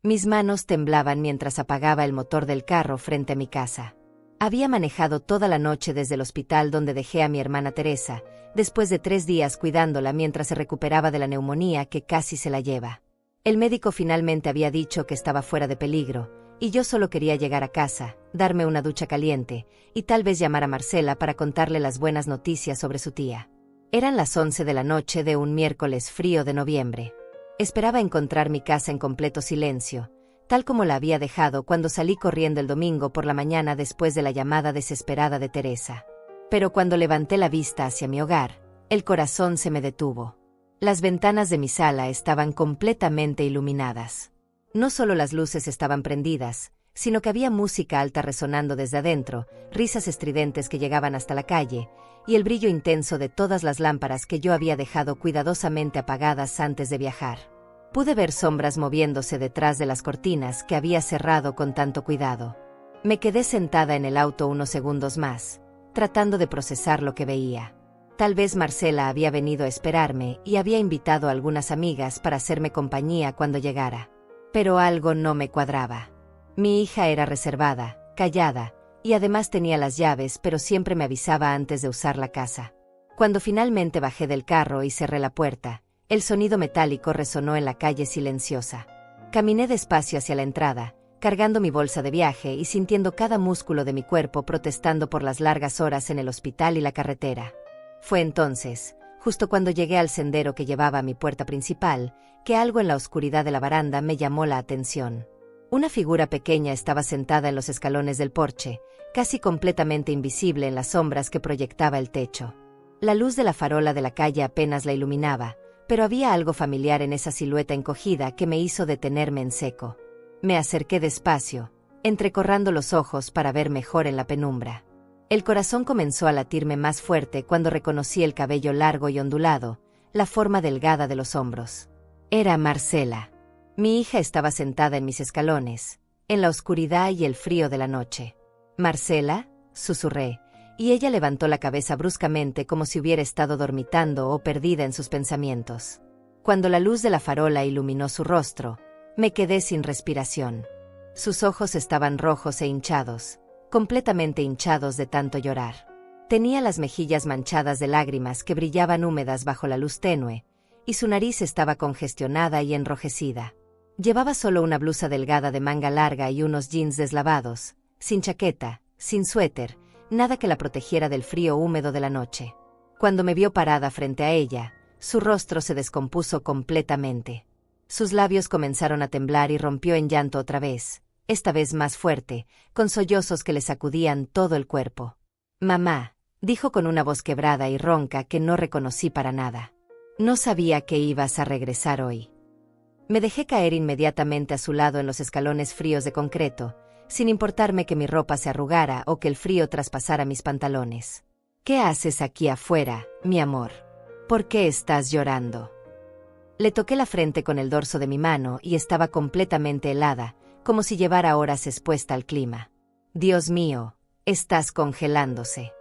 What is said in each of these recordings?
Mis manos temblaban mientras apagaba el motor del carro frente a mi casa. Había manejado toda la noche desde el hospital donde dejé a mi hermana Teresa, después de 3 días cuidándola mientras se recuperaba de la neumonía que casi se la lleva. El médico finalmente había dicho que estaba fuera de peligro, y yo solo quería llegar a casa, darme una ducha caliente, y tal vez llamar a Marcela para contarle las buenas noticias sobre su tía. Eran las 11 de la noche de un miércoles frío de noviembre. Esperaba encontrar mi casa en completo silencio, tal como la había dejado cuando salí corriendo el domingo por la mañana después de la llamada desesperada de Teresa. Pero cuando levanté la vista hacia mi hogar, el corazón se me detuvo. Las ventanas de mi sala estaban completamente iluminadas. No solo las luces estaban prendidas, sino que había música alta resonando desde adentro, risas estridentes que llegaban hasta la calle, y el brillo intenso de todas las lámparas que yo había dejado cuidadosamente apagadas antes de viajar. Pude ver sombras moviéndose detrás de las cortinas que había cerrado con tanto cuidado. Me quedé sentada en el auto unos segundos más, tratando de procesar lo que veía. Tal vez Marcela había venido a esperarme y había invitado a algunas amigas para hacerme compañía cuando llegara. Pero algo no me cuadraba. Mi hija era reservada, callada, y además tenía las llaves, pero siempre me avisaba antes de usar la casa. Cuando finalmente bajé del carro y cerré la puerta, el sonido metálico resonó en la calle silenciosa. Caminé despacio hacia la entrada, cargando mi bolsa de viaje y sintiendo cada músculo de mi cuerpo protestando por las largas horas en el hospital y la carretera. Fue entonces, justo cuando llegué al sendero que llevaba a mi puerta principal, que algo en la oscuridad de la baranda me llamó la atención. Una figura pequeña estaba sentada en los escalones del porche, casi completamente invisible en las sombras que proyectaba el techo. La luz de la farola de la calle apenas la iluminaba, pero había algo familiar en esa silueta encogida que me hizo detenerme en seco. Me acerqué despacio, entrecorrando los ojos para ver mejor en la penumbra. El corazón comenzó a latirme más fuerte cuando reconocí el cabello largo y ondulado, la forma delgada de los hombros. Era Marcela. Mi hija estaba sentada en mis escalones, en la oscuridad y el frío de la noche. «¿Marcela?», susurré, y ella levantó la cabeza bruscamente como si hubiera estado dormitando o perdida en sus pensamientos. Cuando la luz de la farola iluminó su rostro, me quedé sin respiración. Sus ojos estaban rojos e hinchados, completamente hinchados de tanto llorar. Tenía las mejillas manchadas de lágrimas que brillaban húmedas bajo la luz tenue, y su nariz estaba congestionada y enrojecida. Llevaba solo una blusa delgada de manga larga y unos jeans deslavados, sin chaqueta, sin suéter, nada que la protegiera del frío húmedo de la noche. Cuando me vio parada frente a ella, su rostro se descompuso completamente. Sus labios comenzaron a temblar y rompió en llanto otra vez, esta vez más fuerte, con sollozos que le sacudían todo el cuerpo. «Mamá», dijo con una voz quebrada y ronca que no reconocí para nada. «No sabía que ibas a regresar hoy». Me dejé caer inmediatamente a su lado en los escalones fríos de concreto, sin importarme que mi ropa se arrugara o que el frío traspasara mis pantalones. «¿Qué haces aquí afuera, mi amor? ¿Por qué estás llorando?». Le toqué la frente con el dorso de mi mano y estaba completamente helada, como si llevara horas expuesta al clima. «Dios mío, estás congelándose».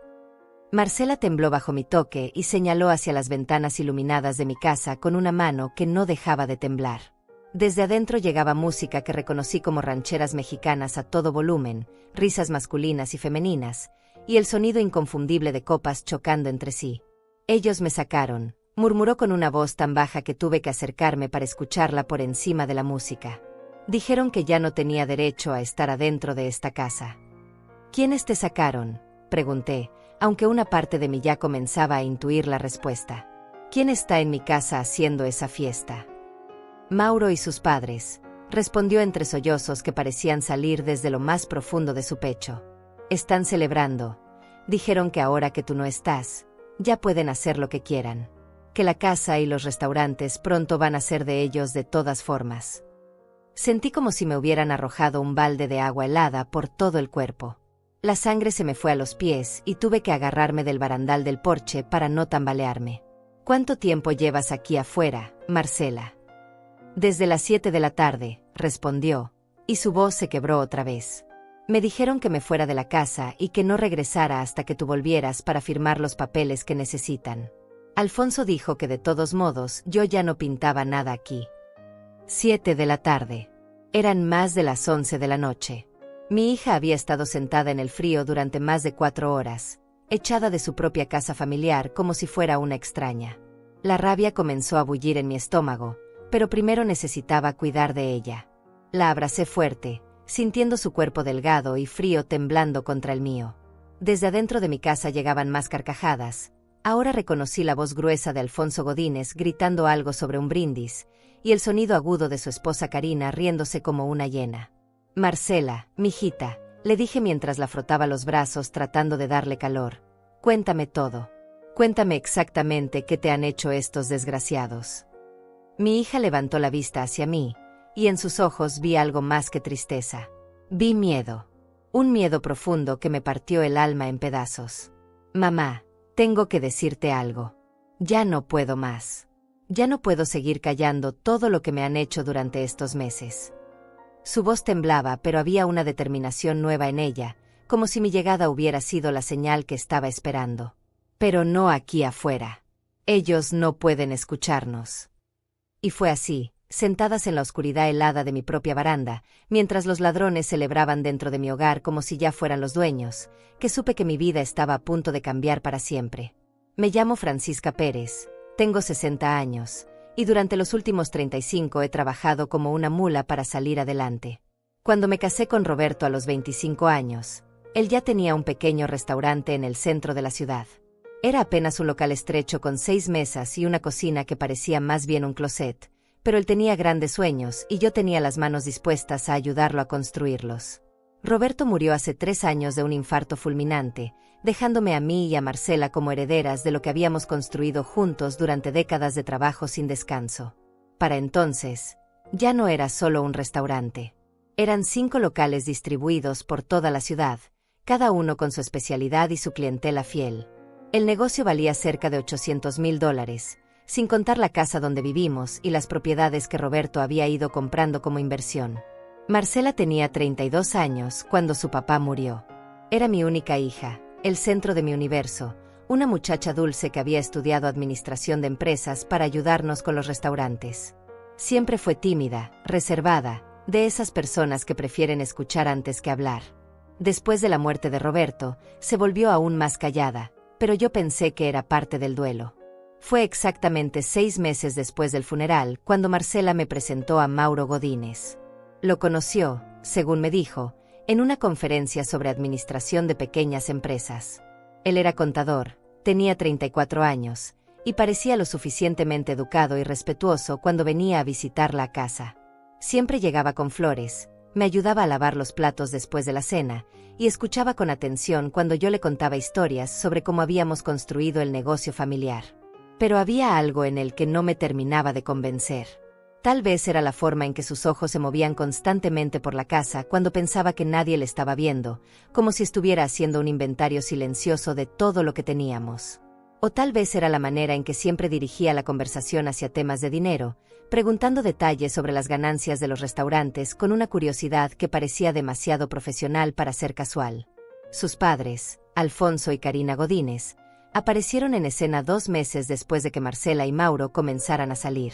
Marcela tembló bajo mi toque y señaló hacia las ventanas iluminadas de mi casa con una mano que no dejaba de temblar. Desde adentro llegaba música que reconocí como rancheras mexicanas a todo volumen, risas masculinas y femeninas, y el sonido inconfundible de copas chocando entre sí. «Ellos me sacaron», murmuró con una voz tan baja que tuve que acercarme para escucharla por encima de la música. «Dijeron que ya no tenía derecho a estar adentro de esta casa». «¿Quiénes te sacaron?», pregunté, aunque una parte de mí ya comenzaba a intuir la respuesta. «¿Quién está en mi casa haciendo esa fiesta?». «Mauro y sus padres», respondió entre sollozos que parecían salir desde lo más profundo de su pecho. «Están celebrando. Dijeron que ahora que tú no estás, ya pueden hacer lo que quieran. Que la casa y los restaurantes pronto van a ser de ellos de todas formas». Sentí como si me hubieran arrojado un balde de agua helada por todo el cuerpo. La sangre se me fue a los pies y tuve que agarrarme del barandal del porche para no tambalearme. «¿Cuánto tiempo llevas aquí afuera, Marcela?». «Desde las 7 de la tarde», respondió, y su voz se quebró otra vez. «Me dijeron que me fuera de la casa y que no regresara hasta que tú volvieras para firmar los papeles que necesitan. Alfonso dijo que de todos modos yo ya no pintaba nada aquí». 7 de la tarde. Eran más de las 11 de la noche. Mi hija había estado sentada en el frío durante más de 4 horas, echada de su propia casa familiar como si fuera una extraña. La rabia comenzó a bullir en mi estómago, pero primero necesitaba cuidar de ella. La abracé fuerte, sintiendo su cuerpo delgado y frío temblando contra el mío. Desde adentro de mi casa llegaban más carcajadas. Ahora reconocí la voz gruesa de Alfonso Godínez gritando algo sobre un brindis, y el sonido agudo de su esposa Karina riéndose como una hiena. «Marcela, mijita», le dije mientras la frotaba los brazos tratando de darle calor. «Cuéntame todo. Cuéntame exactamente qué te han hecho estos desgraciados». Mi hija levantó la vista hacia mí, y en sus ojos vi algo más que tristeza. Vi miedo. Un miedo profundo que me partió el alma en pedazos. «Mamá, tengo que decirte algo. Ya no puedo más. Ya no puedo seguir callando todo lo que me han hecho durante estos meses». Su voz temblaba, pero había una determinación nueva en ella, como si mi llegada hubiera sido la señal que estaba esperando. «Pero no aquí afuera. Ellos no pueden escucharnos». Y fue así, sentadas en la oscuridad helada de mi propia baranda, mientras los ladrones celebraban dentro de mi hogar como si ya fueran los dueños, que supe que mi vida estaba a punto de cambiar para siempre. Me llamo Francisca Pérez, tengo 60 años, y durante los últimos 35 he trabajado como una mula para salir adelante. Cuando me casé con Roberto a los 25 años, él ya tenía un pequeño restaurante en el centro de la ciudad. Era apenas un local estrecho con 6 mesas y una cocina que parecía más bien un closet, pero él tenía grandes sueños y yo tenía las manos dispuestas a ayudarlo a construirlos. Roberto murió hace 3 años de un infarto fulminante, dejándome a mí y a Marcela como herederas de lo que habíamos construido juntos durante décadas de trabajo sin descanso. Para entonces, ya no era solo un restaurante. Eran 5 locales distribuidos por toda la ciudad, cada uno con su especialidad y su clientela fiel. El negocio valía cerca de $800,000, sin contar la casa donde vivimos y las propiedades que Roberto había ido comprando como inversión. Marcela tenía 32 años cuando su papá murió. Era mi única hija, el centro de mi universo, una muchacha dulce que había estudiado administración de empresas para ayudarnos con los restaurantes. Siempre fue tímida, reservada, de esas personas que prefieren escuchar antes que hablar. Después de la muerte de Roberto, se volvió aún más callada, pero yo pensé que era parte del duelo. Fue exactamente 6 meses después del funeral cuando Marcela me presentó a Mauro Godínez. Lo conoció, según me dijo, en una conferencia sobre administración de pequeñas empresas. Él era contador, tenía 34 años, y parecía lo suficientemente educado y respetuoso cuando venía a visitar la casa. Siempre llegaba con flores, me ayudaba a lavar los platos después de la cena, y escuchaba con atención cuando yo le contaba historias sobre cómo habíamos construido el negocio familiar. Pero había algo en él que no me terminaba de convencer. Tal vez era la forma en que sus ojos se movían constantemente por la casa cuando pensaba que nadie le estaba viendo, como si estuviera haciendo un inventario silencioso de todo lo que teníamos. O tal vez era la manera en que siempre dirigía la conversación hacia temas de dinero, preguntando detalles sobre las ganancias de los restaurantes con una curiosidad que parecía demasiado profesional para ser casual. Sus padres, Alfonso y Karina Godínez, aparecieron en escena 2 meses después de que Marcela y Mauro comenzaran a salir.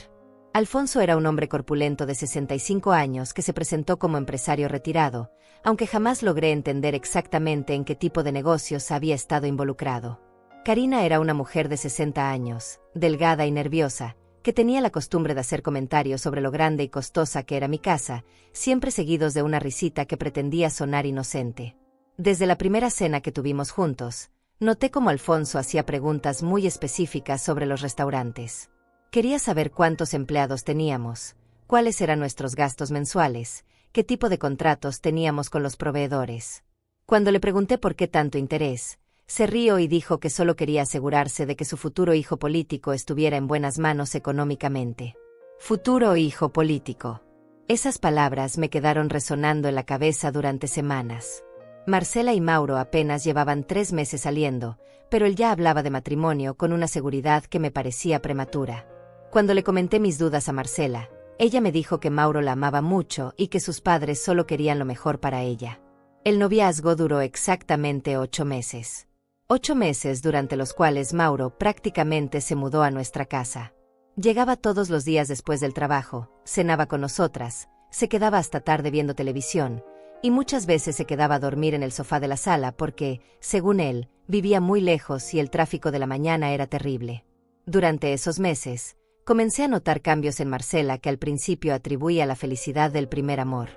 Alfonso era un hombre corpulento de 65 años que se presentó como empresario retirado, aunque jamás logré entender exactamente en qué tipo de negocios había estado involucrado. Karina era una mujer de 60 años, delgada y nerviosa, que tenía la costumbre de hacer comentarios sobre lo grande y costosa que era mi casa, siempre seguidos de una risita que pretendía sonar inocente. Desde la primera cena que tuvimos juntos, noté cómo Alfonso hacía preguntas muy específicas sobre los restaurantes. Quería saber cuántos empleados teníamos, cuáles eran nuestros gastos mensuales, qué tipo de contratos teníamos con los proveedores. Cuando le pregunté por qué tanto interés, se rió y dijo que solo quería asegurarse de que su futuro hijo político estuviera en buenas manos económicamente. Futuro hijo político. Esas palabras me quedaron resonando en la cabeza durante semanas. Marcela y Mauro apenas llevaban 3 meses saliendo, pero él ya hablaba de matrimonio con una seguridad que me parecía prematura. Cuando le comenté mis dudas a Marcela, ella me dijo que Mauro la amaba mucho y que sus padres solo querían lo mejor para ella. El noviazgo duró exactamente 8 meses. 8 meses durante los cuales Mauro prácticamente se mudó a nuestra casa. Llegaba todos los días después del trabajo, cenaba con nosotras, se quedaba hasta tarde viendo televisión, y muchas veces se quedaba a dormir en el sofá de la sala porque, según él, vivía muy lejos y el tráfico de la mañana era terrible. Durante esos meses, comencé a notar cambios en Marcela que al principio atribuía a la felicidad del primer amor.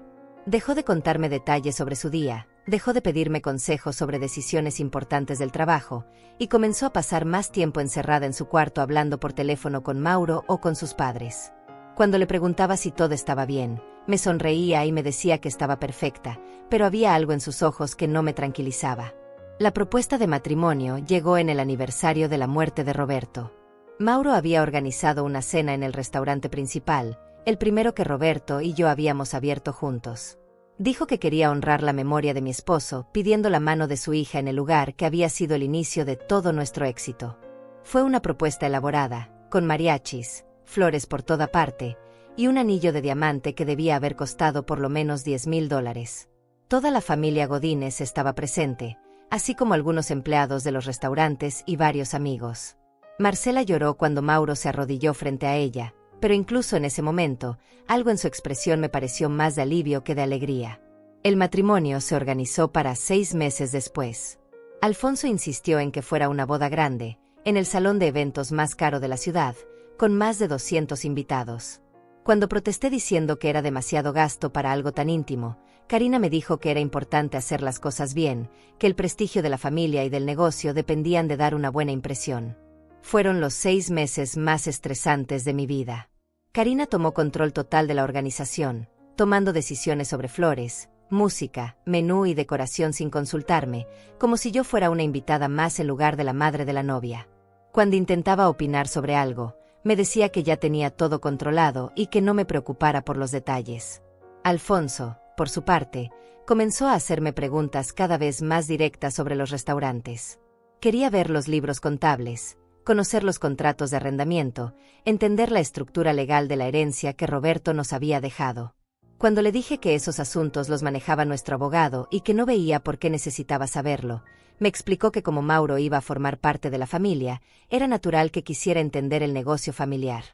Dejó de contarme detalles sobre su día, dejó de pedirme consejos sobre decisiones importantes del trabajo, y comenzó a pasar más tiempo encerrada en su cuarto hablando por teléfono con Mauro o con sus padres. Cuando le preguntaba si todo estaba bien, me sonreía y me decía que estaba perfecta, pero había algo en sus ojos que no me tranquilizaba. La propuesta de matrimonio llegó en el aniversario de la muerte de Roberto. Mauro había organizado una cena en el restaurante principal, el primero que Roberto y yo habíamos abierto juntos. Dijo que quería honrar la memoria de mi esposo, pidiendo la mano de su hija en el lugar que había sido el inicio de todo nuestro éxito. Fue una propuesta elaborada, con mariachis, flores por toda parte, y un anillo de diamante que debía haber costado por lo menos $10,000. Toda la familia Godínez estaba presente, así como algunos empleados de los restaurantes y varios amigos. Marcela lloró cuando Mauro se arrodilló frente a ella, pero incluso en ese momento, algo en su expresión me pareció más de alivio que de alegría. El matrimonio se organizó para 6 meses después. Alfonso insistió en que fuera una boda grande, en el salón de eventos más caro de la ciudad, con más de 200 invitados. Cuando protesté diciendo que era demasiado gasto para algo tan íntimo, Karina me dijo que era importante hacer las cosas bien, que el prestigio de la familia y del negocio dependían de dar una buena impresión. Fueron los 6 meses más estresantes de mi vida. Karina tomó control total de la organización, tomando decisiones sobre flores, música, menú y decoración sin consultarme, como si yo fuera una invitada más en lugar de la madre de la novia. Cuando intentaba opinar sobre algo, me decía que ya tenía todo controlado y que no me preocupara por los detalles. Alfonso, por su parte, comenzó a hacerme preguntas cada vez más directas sobre los restaurantes. Quería ver los libros contables, conocer los contratos de arrendamiento, entender la estructura legal de la herencia que Roberto nos había dejado. Cuando le dije que esos asuntos los manejaba nuestro abogado y que no veía por qué necesitaba saberlo, me explicó que como Mauro iba a formar parte de la familia, era natural que quisiera entender el negocio familiar.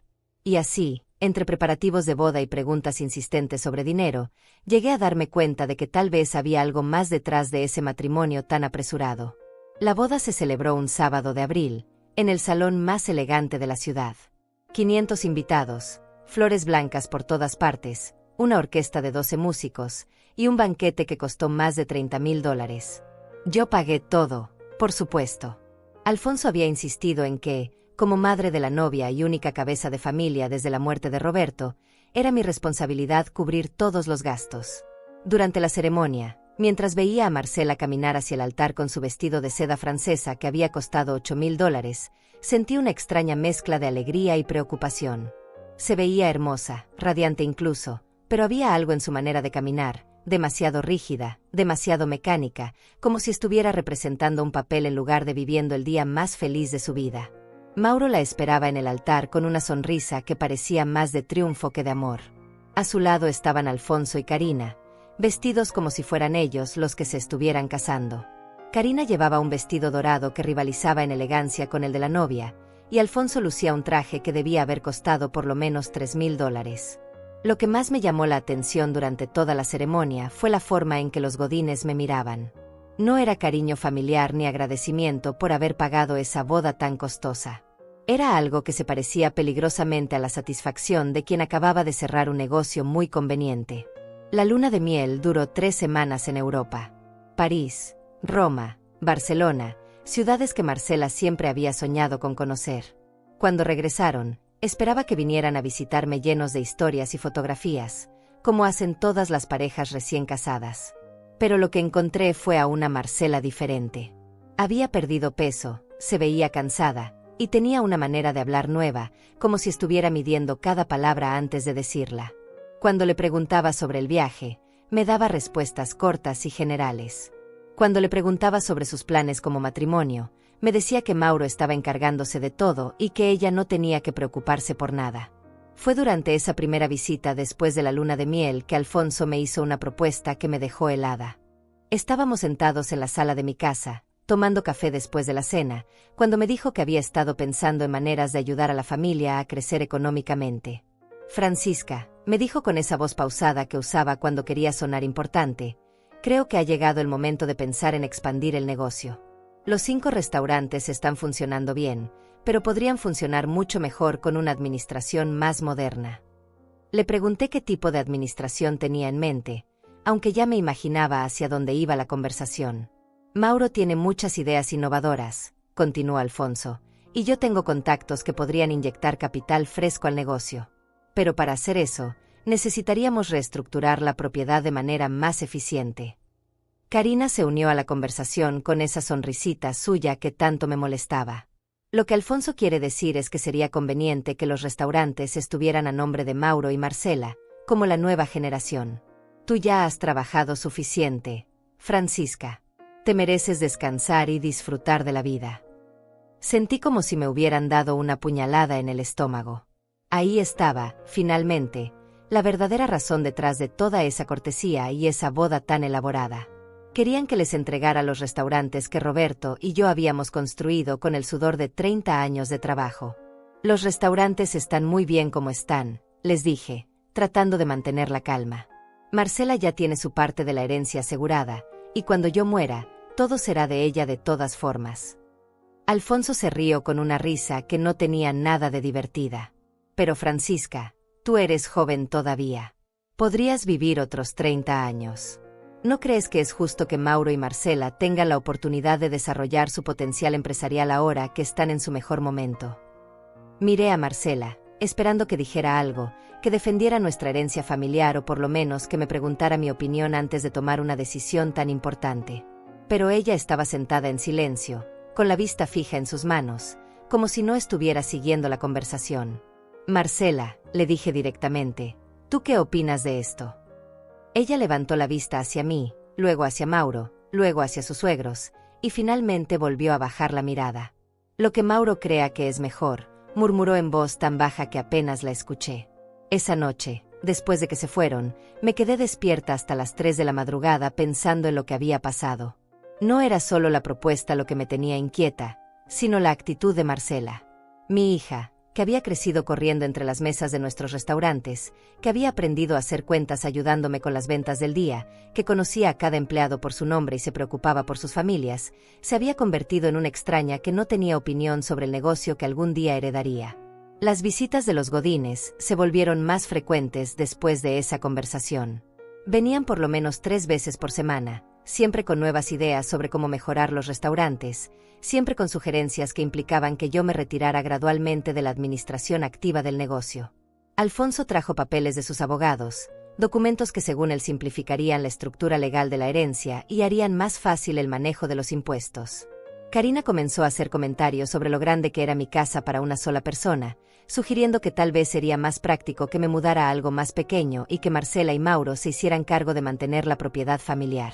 Y así, entre preparativos de boda y preguntas insistentes sobre dinero, llegué a darme cuenta de que tal vez había algo más detrás de ese matrimonio tan apresurado. La boda se celebró un sábado de abril, en el salón más elegante de la ciudad. 500 invitados, flores blancas por todas partes, una orquesta de 12 músicos, y un banquete que costó más de $30,000. Yo pagué todo, por supuesto. Alfonso había insistido en que, como madre de la novia y única cabeza de familia desde la muerte de Roberto, era mi responsabilidad cubrir todos los gastos. Durante la ceremonia, mientras veía a Marcela caminar hacia el altar con su vestido de seda francesa que había costado $8,000, sentí una extraña mezcla de alegría y preocupación. Se veía hermosa, radiante incluso, pero había algo en su manera de caminar, demasiado rígida, demasiado mecánica, como si estuviera representando un papel en lugar de viviendo el día más feliz de su vida. Mauro la esperaba en el altar con una sonrisa que parecía más de triunfo que de amor. A su lado estaban Alfonso y Karina, vestidos como si fueran ellos los que se estuvieran casando. Karina llevaba un vestido dorado que rivalizaba en elegancia con el de la novia, y Alfonso lucía un traje que debía haber costado por lo menos $3,000. Lo que más me llamó la atención durante toda la ceremonia fue la forma en que los Godínez me miraban. No era cariño familiar ni agradecimiento por haber pagado esa boda tan costosa. Era algo que se parecía peligrosamente a la satisfacción de quien acababa de cerrar un negocio muy conveniente. La luna de miel duró 3 semanas en Europa. París, Roma, Barcelona, ciudades que Marcela siempre había soñado con conocer. Cuando regresaron, esperaba que vinieran a visitarme llenos de historias y fotografías, como hacen todas las parejas recién casadas. Pero lo que encontré fue a una Marcela diferente. Había perdido peso, se veía cansada, y tenía una manera de hablar nueva, como si estuviera midiendo cada palabra antes de decirla. Cuando le preguntaba sobre el viaje, me daba respuestas cortas y generales. Cuando le preguntaba sobre sus planes como matrimonio, me decía que Mauro estaba encargándose de todo y que ella no tenía que preocuparse por nada. Fue durante esa primera visita después de la luna de miel que Alfonso me hizo una propuesta que me dejó helada. Estábamos sentados en la sala de mi casa, tomando café después de la cena, cuando me dijo que había estado pensando en maneras de ayudar a la familia a crecer económicamente. Francisca, Me dijo con esa voz pausada que usaba cuando quería sonar importante. Creo que ha llegado el momento de pensar en expandir el negocio. Los 5 restaurantes están funcionando bien, pero podrían funcionar mucho mejor con una administración más moderna. Le pregunté qué tipo de administración tenía en mente, aunque ya me imaginaba hacia dónde iba la conversación. Mauro tiene muchas ideas innovadoras, continuó Alfonso, y yo tengo contactos que podrían inyectar capital fresco al negocio. Pero para hacer eso, necesitaríamos reestructurar la propiedad de manera más eficiente. Karina se unió a la conversación con esa sonrisita suya que tanto me molestaba. Lo que Alfonso quiere decir es que sería conveniente que los restaurantes estuvieran a nombre de Mauro y Marcela, como la nueva generación. Tú ya has trabajado suficiente, Francisca. Te mereces descansar y disfrutar de la vida. Sentí como si me hubieran dado una puñalada en el estómago. Ahí estaba, finalmente, la verdadera razón detrás de toda esa cortesía y esa boda tan elaborada. Querían que les entregara los restaurantes que Roberto y yo habíamos construido con el sudor de 30 años de trabajo. Los restaurantes están muy bien como están, les dije, tratando de mantener la calma. Marcela ya tiene su parte de la herencia asegurada, y cuando yo muera, todo será de ella de todas formas. Alfonso se rió con una risa que no tenía nada de divertida. Pero Francisca, tú eres joven todavía. Podrías vivir otros 30 años. ¿No crees que es justo que Mauro y Marcela tengan la oportunidad de desarrollar su potencial empresarial ahora que están en su mejor momento? Miré a Marcela, esperando que dijera algo, que defendiera nuestra herencia familiar o por lo menos que me preguntara mi opinión antes de tomar una decisión tan importante. Pero ella estaba sentada en silencio, con la vista fija en sus manos, como si no estuviera siguiendo la conversación. Marcela, le dije directamente, ¿tú qué opinas de esto? Ella levantó la vista hacia mí, luego hacia Mauro, luego hacia sus suegros, y finalmente volvió a bajar la mirada. Lo que Mauro crea que es mejor, murmuró en voz tan baja que apenas la escuché. Esa noche, después de que se fueron, me quedé despierta hasta las 3 de la madrugada pensando en lo que había pasado. No era solo la propuesta lo que me tenía inquieta, sino la actitud de Marcela. Mi hija, que había crecido corriendo entre las mesas de nuestros restaurantes, que había aprendido a hacer cuentas ayudándome con las ventas del día, que conocía a cada empleado por su nombre y se preocupaba por sus familias, se había convertido en una extraña que no tenía opinión sobre el negocio que algún día heredaría. Las visitas de los Godínez se volvieron más frecuentes después de esa conversación. Venían por lo menos 3 veces por semana, siempre con nuevas ideas sobre cómo mejorar los restaurantes, siempre con sugerencias que implicaban que yo me retirara gradualmente de la administración activa del negocio. Alfonso trajo papeles de sus abogados, documentos que según él simplificarían la estructura legal de la herencia y harían más fácil el manejo de los impuestos. Karina comenzó a hacer comentarios sobre lo grande que era mi casa para una sola persona, sugiriendo que tal vez sería más práctico que me mudara a algo más pequeño y que Marcela y Mauro se hicieran cargo de mantener la propiedad familiar.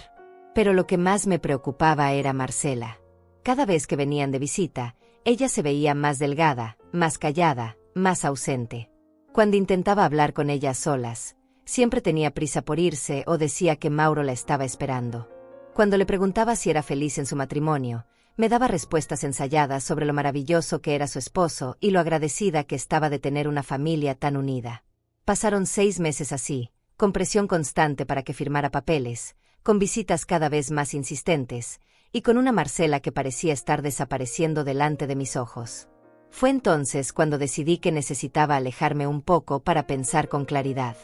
Pero lo que más me preocupaba era Marcela. Cada vez que venían de visita, ella se veía más delgada, más callada, más ausente. Cuando intentaba hablar con ella a solas, siempre tenía prisa por irse o decía que Mauro la estaba esperando. Cuando le preguntaba si era feliz en su matrimonio, me daba respuestas ensayadas sobre lo maravilloso que era su esposo y lo agradecida que estaba de tener una familia tan unida. Pasaron 6 meses así, con presión constante para que firmara papeles, con visitas cada vez más insistentes, y con una Marcela que parecía estar desapareciendo delante de mis ojos. Fue entonces cuando decidí que necesitaba alejarme un poco para pensar con claridad.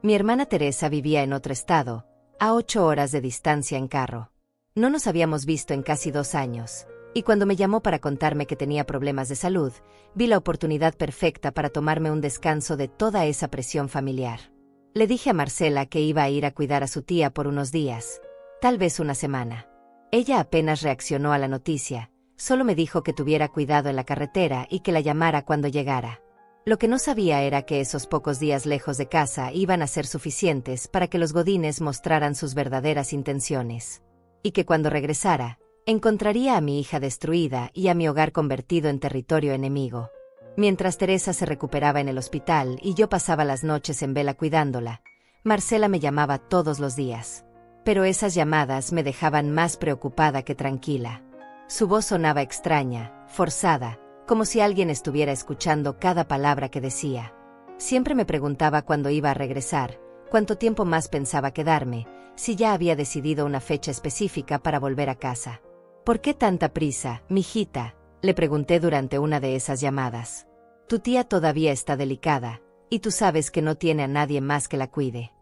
Mi hermana Teresa vivía en otro estado, a 8 horas de distancia en carro. No nos habíamos visto en casi 2 años, y cuando me llamó para contarme que tenía problemas de salud, vi la oportunidad perfecta para tomarme un descanso de toda esa presión familiar. Le dije a Marcela que iba a ir a cuidar a su tía por unos días, tal vez una semana. Ella apenas reaccionó a la noticia, solo me dijo que tuviera cuidado en la carretera y que la llamara cuando llegara. Lo que no sabía era que esos pocos días lejos de casa iban a ser suficientes para que los Godínez mostraran sus verdaderas intenciones. Y que cuando regresara, encontraría a mi hija destruida y a mi hogar convertido en territorio enemigo. Mientras Teresa se recuperaba en el hospital y yo pasaba las noches en vela cuidándola, Marcela me llamaba todos los días. Pero esas llamadas me dejaban más preocupada que tranquila. Su voz sonaba extraña, forzada, como si alguien estuviera escuchando cada palabra que decía. Siempre me preguntaba cuándo iba a regresar, cuánto tiempo más pensaba quedarme, si ya había decidido una fecha específica para volver a casa. ¿Por qué tanta prisa, mijita?, le pregunté durante una de esas llamadas. Tu tía todavía está delicada, y tú sabes que no tiene a nadie más que la cuide.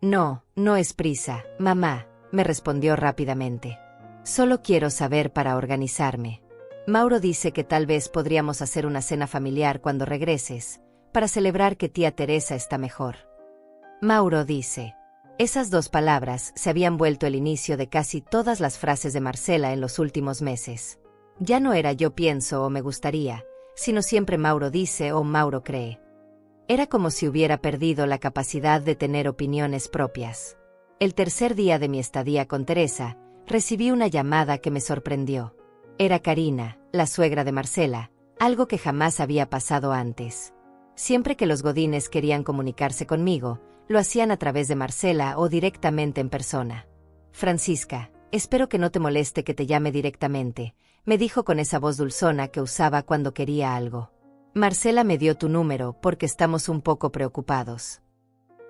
No, no es prisa, mamá, me respondió rápidamente. Solo quiero saber para organizarme. Mauro dice que tal vez podríamos hacer una cena familiar cuando regreses, para celebrar que tía Teresa está mejor. Mauro dice. Esas dos palabras se habían vuelto el inicio de casi todas las frases de Marcela en los últimos meses. Ya no era yo pienso o me gustaría, sino siempre Mauro dice o Mauro cree. Era como si hubiera perdido la capacidad de tener opiniones propias. El tercer día de mi estadía con Teresa, recibí una llamada que me sorprendió. Era Karina, la suegra de Marcela, algo que jamás había pasado antes. Siempre que los godines querían comunicarse conmigo, lo hacían a través de Marcela o directamente en persona. Francisca, espero que no te moleste que te llame directamente, me dijo con esa voz dulzona que usaba cuando quería algo. Marcela me dio tu número porque estamos un poco preocupados.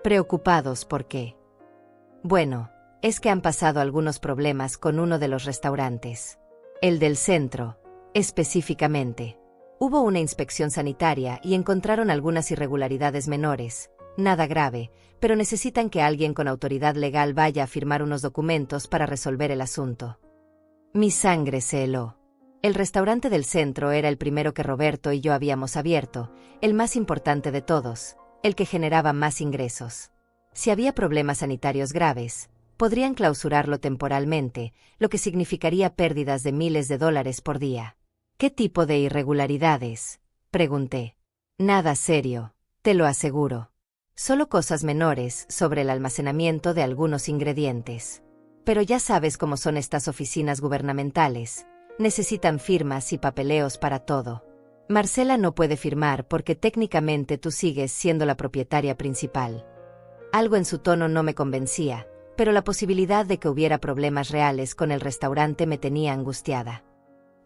¿Preocupados por qué? Bueno, es que han pasado algunos problemas con uno de los restaurantes. El del centro, específicamente. Hubo una inspección sanitaria y encontraron algunas irregularidades menores, nada grave, pero necesitan que alguien con autoridad legal vaya a firmar unos documentos para resolver el asunto. Mi sangre se heló. El restaurante del centro era el primero que Roberto y yo habíamos abierto, el más importante de todos, el que generaba más ingresos. Si había problemas sanitarios graves, podrían clausurarlo temporalmente, lo que significaría pérdidas de miles de dólares por día. ¿Qué tipo de irregularidades?, pregunté. Nada serio, te lo aseguro. Solo cosas menores sobre el almacenamiento de algunos ingredientes. Pero ya sabes cómo son estas oficinas gubernamentales. Necesitan firmas y papeleos para todo. Marcela no puede firmar porque técnicamente tú sigues siendo la propietaria principal. Algo en su tono no me convencía, pero la posibilidad de que hubiera problemas reales con el restaurante me tenía angustiada.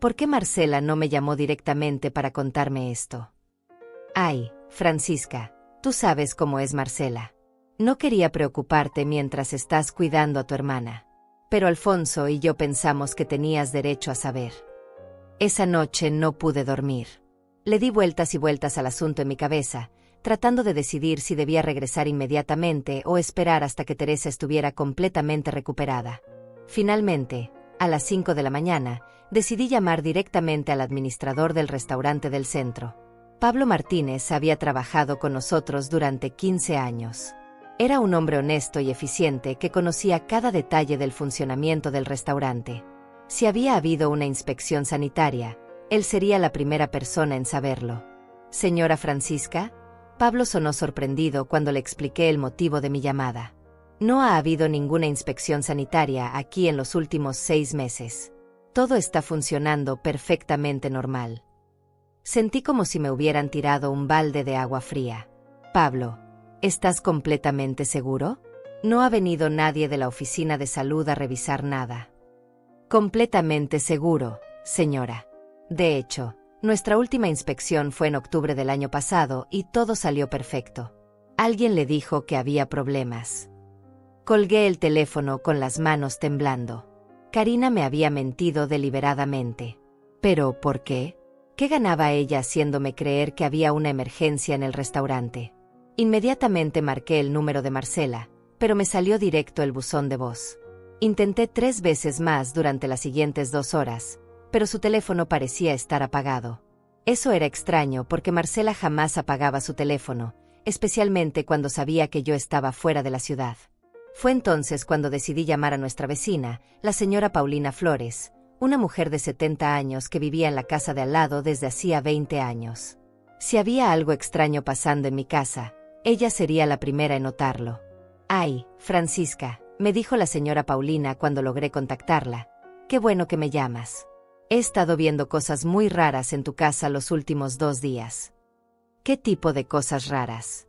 ¿Por qué Marcela no me llamó directamente para contarme esto? Ay, Francisca, tú sabes cómo es Marcela. No quería preocuparte mientras estás cuidando a tu hermana. Pero Alfonso y yo pensamos que tenías derecho a saber. Esa noche no pude dormir. Le di vueltas y vueltas al asunto en mi cabeza, tratando de decidir si debía regresar inmediatamente o esperar hasta que Teresa estuviera completamente recuperada. Finalmente, a las 5 de la mañana, decidí llamar directamente al administrador del restaurante del centro. Pablo Martínez había trabajado con nosotros durante 15 años. Era un hombre honesto y eficiente que conocía cada detalle del funcionamiento del restaurante. Si había habido una inspección sanitaria, él sería la primera persona en saberlo. Señora Francisca, Pablo sonó sorprendido cuando le expliqué el motivo de mi llamada. No ha habido ninguna inspección sanitaria aquí en los últimos 6 meses. Todo está funcionando perfectamente normal. Sentí como si me hubieran tirado un balde de agua fría. Pablo, ¿estás completamente seguro? No ha venido nadie de la oficina de salud a revisar nada. Completamente seguro, señora. De hecho, nuestra última inspección fue en octubre del año pasado y todo salió perfecto. Alguien le dijo que había problemas. Colgué el teléfono con las manos temblando. Karina me había mentido deliberadamente. ¿Pero por qué? ¿Qué ganaba ella haciéndome creer que había una emergencia en el restaurante? Inmediatamente marqué el número de Marcela, pero me salió directo el buzón de voz. Intenté 3 veces más durante las siguientes 2 horas, pero su teléfono parecía estar apagado. Eso era extraño porque Marcela jamás apagaba su teléfono, especialmente cuando sabía que yo estaba fuera de la ciudad. Fue entonces cuando decidí llamar a nuestra vecina, la señora Paulina Flores, una mujer de 70 años que vivía en la casa de al lado desde hacía 20 años. Si había algo extraño pasando en mi casa, ella sería la primera en notarlo. Ay, Francisca, me dijo la señora Paulina cuando logré contactarla. Qué bueno que me llamas. He estado viendo cosas muy raras en tu casa los últimos 2 días. ¿Qué tipo de cosas raras?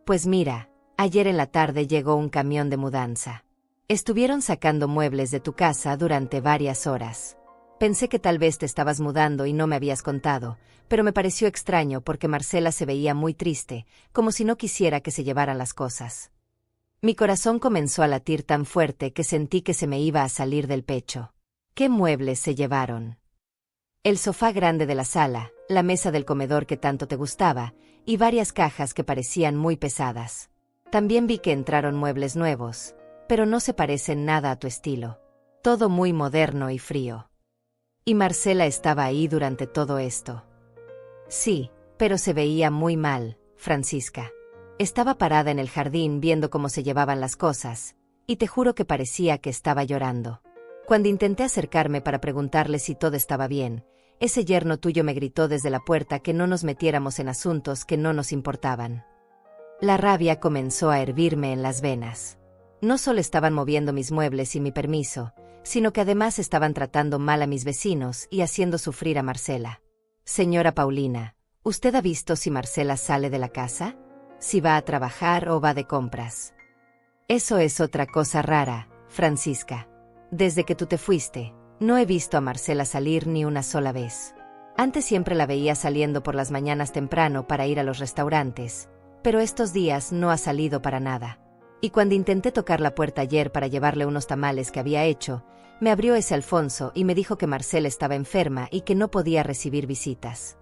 Pues mira, ayer en la tarde llegó un camión de mudanza. Estuvieron sacando muebles de tu casa durante varias horas. Pensé que tal vez te estabas mudando y no me habías contado, pero me pareció extraño porque Marcela se veía muy triste, como si no quisiera que se llevaran las cosas. Mi corazón comenzó a latir tan fuerte que sentí que se me iba a salir del pecho. ¿Qué muebles se llevaron? El sofá grande de la sala, la mesa del comedor que tanto te gustaba, y varias cajas que parecían muy pesadas. También vi que entraron muebles nuevos, pero no se parecen nada a tu estilo. Todo muy moderno y frío. ¿Y Marcela estaba ahí durante todo esto? Sí, pero se veía muy mal, Francisca. Estaba parada en el jardín viendo cómo se llevaban las cosas, y te juro que parecía que estaba llorando. Cuando intenté acercarme para preguntarle si todo estaba bien, ese yerno tuyo me gritó desde la puerta que no nos metiéramos en asuntos que no nos importaban. La rabia comenzó a hervirme en las venas. No solo estaban moviendo mis muebles sin mi permiso, sino que además estaban tratando mal a mis vecinos y haciendo sufrir a Marcela. Señora Paulina, ¿usted ha visto si Marcela sale de la casa? ¿Si va a trabajar o va de compras? Eso es otra cosa rara, Francisca. Desde que tú te fuiste, no he visto a Marcela salir ni una sola vez. Antes siempre la veía saliendo por las mañanas temprano para ir a los restaurantes, pero estos días no ha salido para nada. Y cuando intenté tocar la puerta ayer para llevarle unos tamales que había hecho, me abrió ese Alfonso y me dijo que Marcela estaba enferma y que no podía recibir visitas.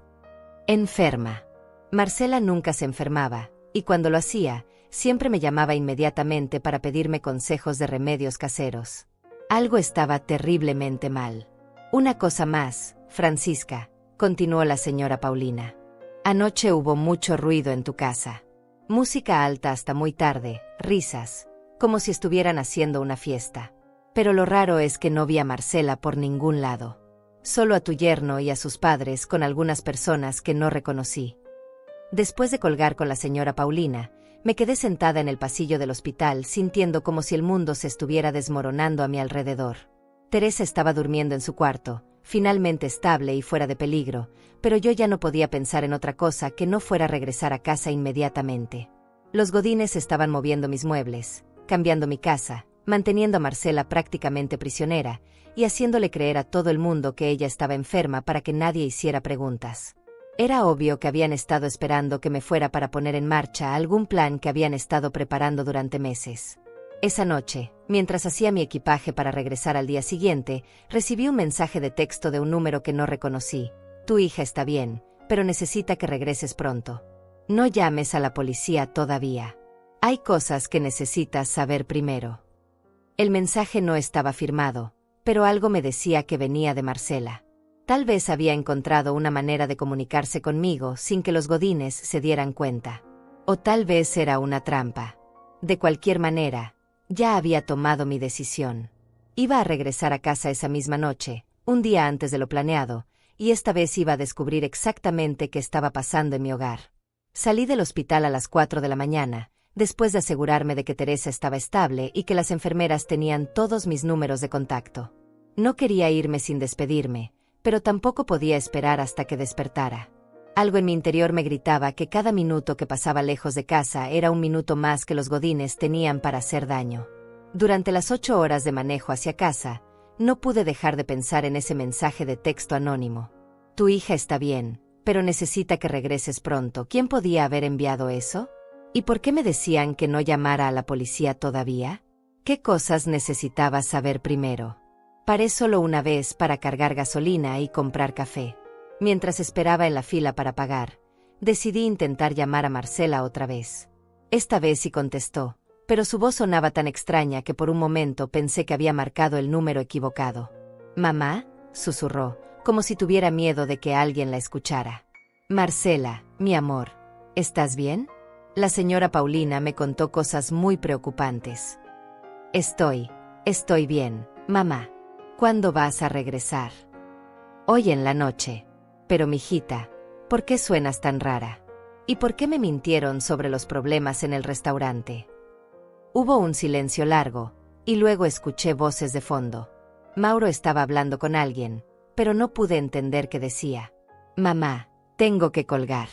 Enferma. Marcela nunca se enfermaba, y cuando lo hacía, siempre me llamaba inmediatamente para pedirme consejos de remedios caseros. Algo estaba terriblemente mal. Una cosa más, Francisca, continuó la señora Paulina. Anoche hubo mucho ruido en tu casa. Música alta hasta muy tarde, risas, como si estuvieran haciendo una fiesta. Pero lo raro es que no vi a Marcela por ningún lado. Solo a tu yerno y a sus padres con algunas personas que no reconocí. Después de colgar con la señora Paulina, me quedé sentada en el pasillo del hospital sintiendo como si el mundo se estuviera desmoronando a mi alrededor. Teresa estaba durmiendo en su cuarto, finalmente estable y fuera de peligro, pero yo ya no podía pensar en otra cosa que no fuera regresar a casa inmediatamente. Los godines estaban moviendo mis muebles, cambiando mi casa, manteniendo a Marcela prácticamente prisionera, y haciéndole creer a todo el mundo que ella estaba enferma para que nadie hiciera preguntas. Era obvio que habían estado esperando que me fuera para poner en marcha algún plan que habían estado preparando durante meses. Esa noche, mientras hacía mi equipaje para regresar al día siguiente, recibí un mensaje de texto de un número que no reconocí. Tu hija está bien, pero necesita que regreses pronto. No llames a la policía todavía. Hay cosas que necesitas saber primero. El mensaje no estaba firmado, pero algo me decía que venía de Marcela. Tal vez había encontrado una manera de comunicarse conmigo sin que los godines se dieran cuenta. O tal vez era una trampa. De cualquier manera, ya había tomado mi decisión. Iba a regresar a casa esa misma noche, un día antes de lo planeado, y esta vez iba a descubrir exactamente qué estaba pasando en mi hogar. Salí del hospital a las 4 de la mañana, después de asegurarme de que Teresa estaba estable y que las enfermeras tenían todos mis números de contacto. No quería irme sin despedirme, pero tampoco podía esperar hasta que despertara. Algo en mi interior me gritaba que cada minuto que pasaba lejos de casa era un minuto más que los godines tenían para hacer daño. Durante las 8 horas de manejo hacia casa, no pude dejar de pensar en ese mensaje de texto anónimo. Tu hija está bien, pero necesita que regreses pronto. ¿Quién podía haber enviado eso? ¿Y por qué me decían que no llamara a la policía todavía? ¿Qué cosas necesitaba saber primero? Paré solo una vez para cargar gasolina y comprar café. Mientras esperaba en la fila para pagar, decidí intentar llamar a Marcela otra vez. Esta vez sí contestó, pero su voz sonaba tan extraña que por un momento pensé que había marcado el número equivocado. «Mamá», susurró, como si tuviera miedo de que alguien la escuchara. «Marcela, mi amor, ¿estás bien?» La señora Paulina me contó cosas muy preocupantes. Estoy bien, mamá. ¿Cuándo vas a regresar? Hoy en la noche. Pero mijita, ¿por qué suenas tan rara? ¿Y por qué me mintieron sobre los problemas en el restaurante? Hubo un silencio largo, y luego escuché voces de fondo. Mauro estaba hablando con alguien, pero no pude entender qué decía. Mamá, tengo que colgar.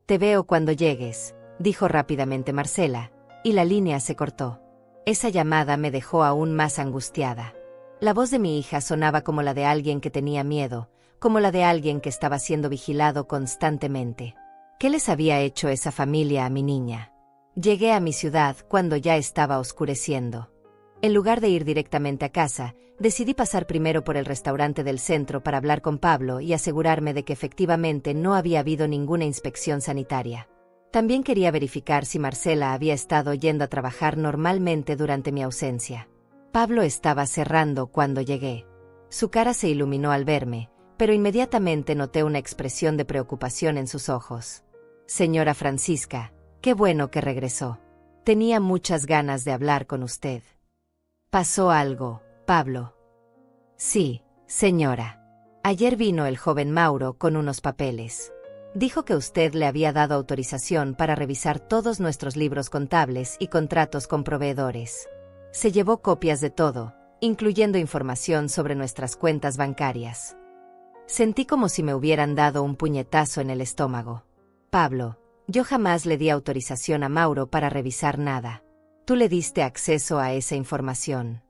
Te veo cuando llegues, dijo rápidamente Marcela, y la línea se cortó. Esa llamada me dejó aún más angustiada. La voz de mi hija sonaba como la de alguien que tenía miedo, como la de alguien que estaba siendo vigilado constantemente. ¿Qué les había hecho esa familia a mi niña? Llegué a mi ciudad cuando ya estaba oscureciendo. En lugar de ir directamente a casa, decidí pasar primero por el restaurante del centro para hablar con Pablo y asegurarme de que efectivamente no había habido ninguna inspección sanitaria. También quería verificar si Marcela había estado yendo a trabajar normalmente durante mi ausencia. Pablo estaba cerrando cuando llegué. Su cara se iluminó al verme, pero inmediatamente noté una expresión de preocupación en sus ojos. Señora Francisca, qué bueno que regresó. Tenía muchas ganas de hablar con usted. ¿Pasó algo, Pablo? Sí, señora. Ayer vino el joven Mauro con unos papeles. Dijo que usted le había dado autorización para revisar todos nuestros libros contables y contratos con proveedores. Se llevó copias de todo, incluyendo información sobre nuestras cuentas bancarias. Sentí como si me hubieran dado un puñetazo en el estómago. Pablo, yo jamás le di autorización a Mauro para revisar nada. ¿Tú le diste acceso a esa información?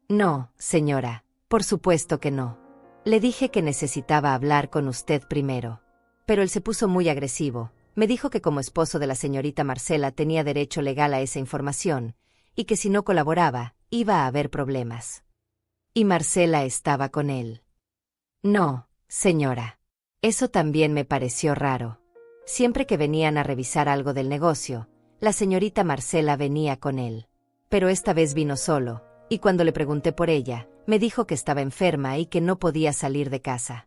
No, señora, por supuesto que no. Le dije que necesitaba hablar con usted primero. Pero él se puso muy agresivo. Me dijo que como esposo de la señorita Marcela tenía derecho legal a esa información, y que si no colaboraba, iba a haber problemas. ¿Y Marcela estaba con él? No, señora. Eso también me pareció raro. Siempre que venían a revisar algo del negocio, la señorita Marcela venía con él. Pero esta vez vino solo, y cuando le pregunté por ella, me dijo que estaba enferma y que no podía salir de casa.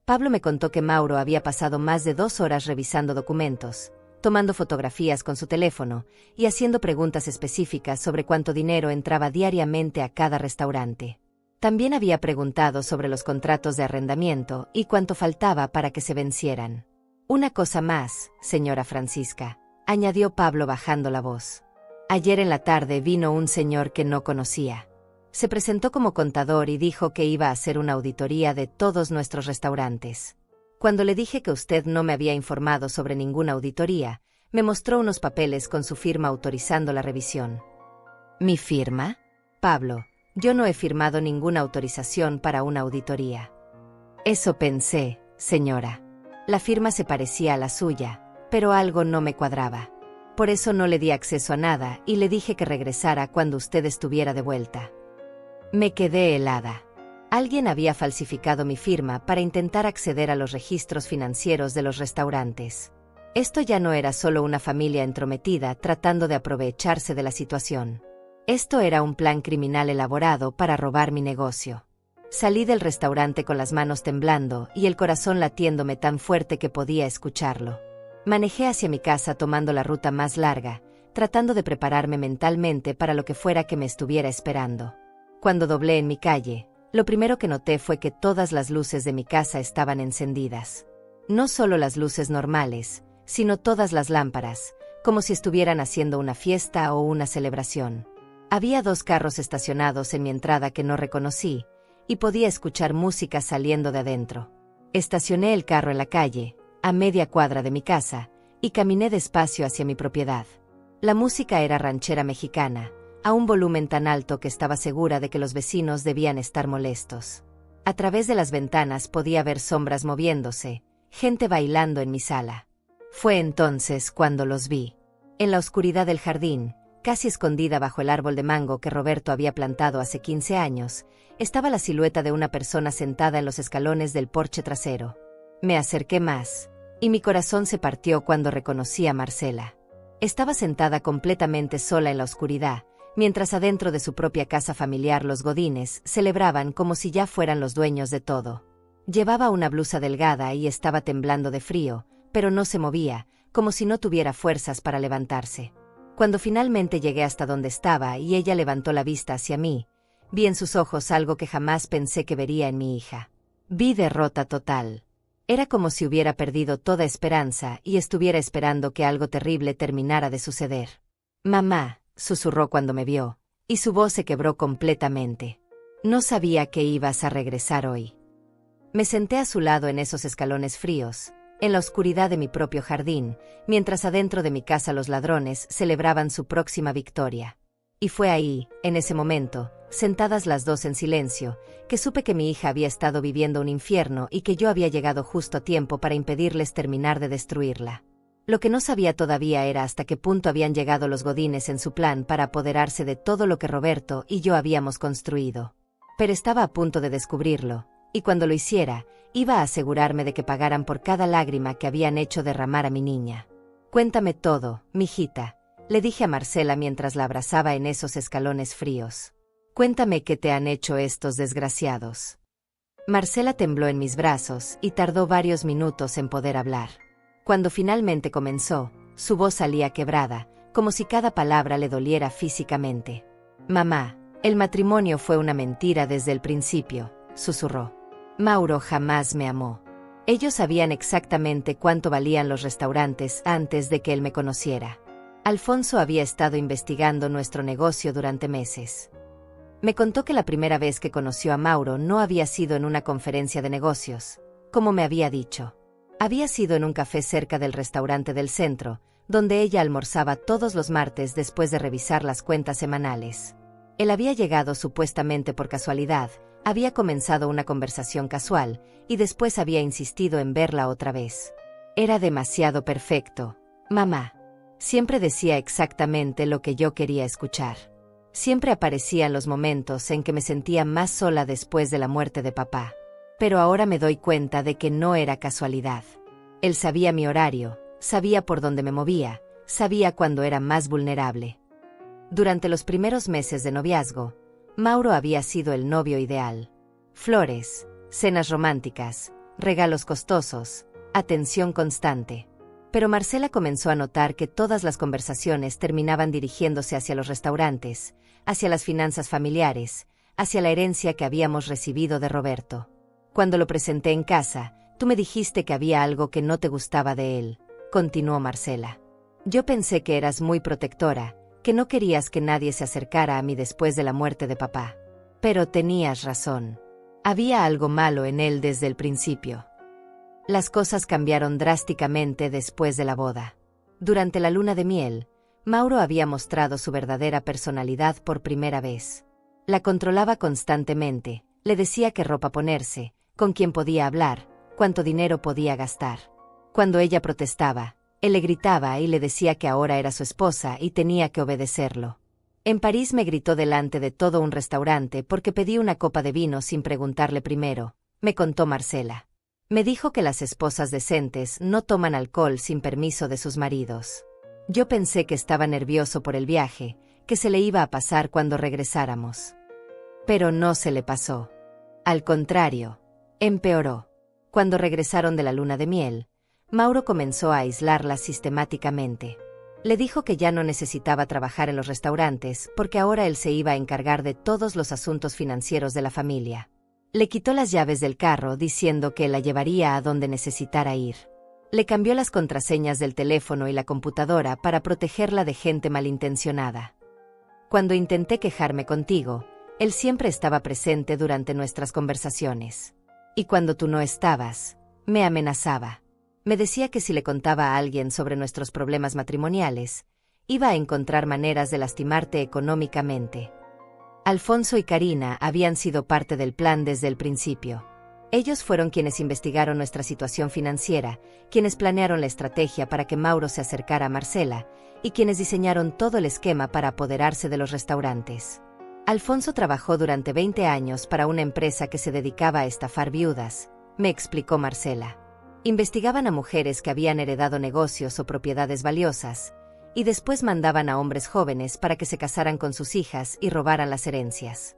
Pablo me contó que Mauro había pasado más de 2 horas revisando documentos, tomando fotografías con su teléfono y haciendo preguntas específicas sobre cuánto dinero entraba diariamente a cada restaurante. También había preguntado sobre los contratos de arrendamiento y cuánto faltaba para que se vencieran. Una cosa más, señora Francisca, añadió Pablo bajando la voz. Ayer en la tarde vino un señor que no conocía. Se presentó como contador y dijo que iba a hacer una auditoría de todos nuestros restaurantes. Cuando le dije que usted no me había informado sobre ninguna auditoría, me mostró unos papeles con su firma autorizando la revisión. ¿Mi firma? Pablo, yo no he firmado ninguna autorización para una auditoría. Eso pensé, señora. La firma se parecía a la suya, pero algo no me cuadraba. Por eso no le di acceso a nada y le dije que regresara cuando usted estuviera de vuelta. Me quedé helada. Alguien había falsificado mi firma para intentar acceder a los registros financieros de los restaurantes. Esto ya no era solo una familia entrometida tratando de aprovecharse de la situación. Esto era un plan criminal elaborado para robar mi negocio. Salí del restaurante con las manos temblando y el corazón latiéndome tan fuerte que podía escucharlo. Manejé hacia mi casa tomando la ruta más larga, tratando de prepararme mentalmente para lo que fuera que me estuviera esperando. Cuando doblé en mi calle, lo primero que noté fue que todas las luces de mi casa estaban encendidas. No solo las luces normales, sino todas las lámparas, como si estuvieran haciendo una fiesta o una celebración. Había 2 carros estacionados en mi entrada que no reconocí, y podía escuchar música saliendo de adentro. Estacioné el carro en la calle, a media cuadra de mi casa, y caminé despacio hacia mi propiedad. La música era ranchera mexicana, a un volumen tan alto que estaba segura de que los vecinos debían estar molestos. A través de las ventanas podía ver sombras moviéndose, gente bailando en mi sala. Fue entonces cuando los vi. En la oscuridad del jardín, casi escondida bajo el árbol de mango que Roberto había plantado hace 15 años, estaba la silueta de una persona sentada en los escalones del porche trasero. Me acerqué más, y mi corazón se partió cuando reconocí a Marcela. Estaba sentada completamente sola en la oscuridad, mientras adentro de su propia casa familiar los Godines celebraban como si ya fueran los dueños de todo. Llevaba una blusa delgada y estaba temblando de frío, pero no se movía, como si no tuviera fuerzas para levantarse. Cuando finalmente llegué hasta donde estaba y ella levantó la vista hacia mí, vi en sus ojos algo que jamás pensé que vería en mi hija. Vi derrota total. Era como si hubiera perdido toda esperanza y estuviera esperando que algo terrible terminara de suceder. «Mamá», susurró cuando me vio, y su voz se quebró completamente. «No sabía que ibas a regresar hoy». Me senté a su lado en esos escalones fríos, en la oscuridad de mi propio jardín, mientras adentro de mi casa los ladrones celebraban su próxima victoria. Y fue ahí, en ese momento, sentadas las dos en silencio, que supe que mi hija había estado viviendo un infierno y que yo había llegado justo a tiempo para impedirles terminar de destruirla. Lo que no sabía todavía era hasta qué punto habían llegado los Godines en su plan para apoderarse de todo lo que Roberto y yo habíamos construido. Pero estaba a punto de descubrirlo, y cuando lo hiciera, iba a asegurarme de que pagaran por cada lágrima que habían hecho derramar a mi niña. «Cuéntame todo, mijita», le dije a Marcela mientras la abrazaba en esos escalones fríos. «Cuéntame qué te han hecho estos desgraciados». Marcela tembló en mis brazos y tardó varios minutos en poder hablar. Cuando finalmente comenzó, su voz salía quebrada, como si cada palabra le doliera físicamente. «Mamá, el matrimonio fue una mentira desde el principio», susurró. «Mauro jamás me amó. Ellos sabían exactamente cuánto valían los restaurantes antes de que él me conociera. Alfonso había estado investigando nuestro negocio durante meses. Me contó que la primera vez que conoció a Mauro no había sido en una conferencia de negocios, como me había dicho. Había sido en un café cerca del restaurante del centro, donde ella almorzaba todos los martes después de revisar las cuentas semanales. Él había llegado supuestamente por casualidad, había comenzado una conversación casual, y después había insistido en verla otra vez. Era demasiado perfecto, mamá. Siempre decía exactamente lo que yo quería escuchar. Siempre aparecía en los momentos en que me sentía más sola después de la muerte de papá. Pero ahora me doy cuenta de que no era casualidad. Él sabía mi horario, sabía por dónde me movía, sabía cuándo era más vulnerable. Durante los primeros meses de noviazgo, Mauro había sido el novio ideal. Flores, cenas románticas, regalos costosos, atención constante. Pero Marcela comenzó a notar que todas las conversaciones terminaban dirigiéndose hacia los restaurantes, hacia las finanzas familiares, hacia la herencia que habíamos recibido de Roberto. Cuando lo presenté en casa, tú me dijiste que había algo que no te gustaba de él, continuó Marcela. Yo pensé que eras muy protectora, que no querías que nadie se acercara a mí después de la muerte de papá. Pero tenías razón. Había algo malo en él desde el principio. Las cosas cambiaron drásticamente después de la boda. Durante la luna de miel, Mauro había mostrado su verdadera personalidad por primera vez. La controlaba constantemente, le decía qué ropa ponerse, con quién podía hablar, cuánto dinero podía gastar. Cuando ella protestaba, él le gritaba y le decía que ahora era su esposa y tenía que obedecerlo. En París me gritó delante de todo un restaurante porque pedí una copa de vino sin preguntarle primero, me contó Marcela. Me dijo que las esposas decentes no toman alcohol sin permiso de sus maridos. Yo pensé que estaba nervioso por el viaje, que se le iba a pasar cuando regresáramos. Pero no se le pasó. Al contrario, empeoró. Cuando regresaron de la luna de miel, Mauro comenzó a aislarla sistemáticamente. Le dijo que ya no necesitaba trabajar en los restaurantes porque ahora él se iba a encargar de todos los asuntos financieros de la familia. Le quitó las llaves del carro diciendo que la llevaría a donde necesitara ir. Le cambió las contraseñas del teléfono y la computadora para protegerla de gente malintencionada. Cuando intenté quejarme contigo, él siempre estaba presente durante nuestras conversaciones. Y cuando tú no estabas, me amenazaba. Me decía que si le contaba a alguien sobre nuestros problemas matrimoniales, iba a encontrar maneras de lastimarte económicamente. Alfonso y Karina habían sido parte del plan desde el principio. Ellos fueron quienes investigaron nuestra situación financiera, quienes planearon la estrategia para que Mauro se acercara a Marcela, y quienes diseñaron todo el esquema para apoderarse de los restaurantes. Alfonso trabajó durante 20 años para una empresa que se dedicaba a estafar viudas, me explicó Marcela. Investigaban a mujeres que habían heredado negocios o propiedades valiosas, y después mandaban a hombres jóvenes para que se casaran con sus hijas y robaran las herencias.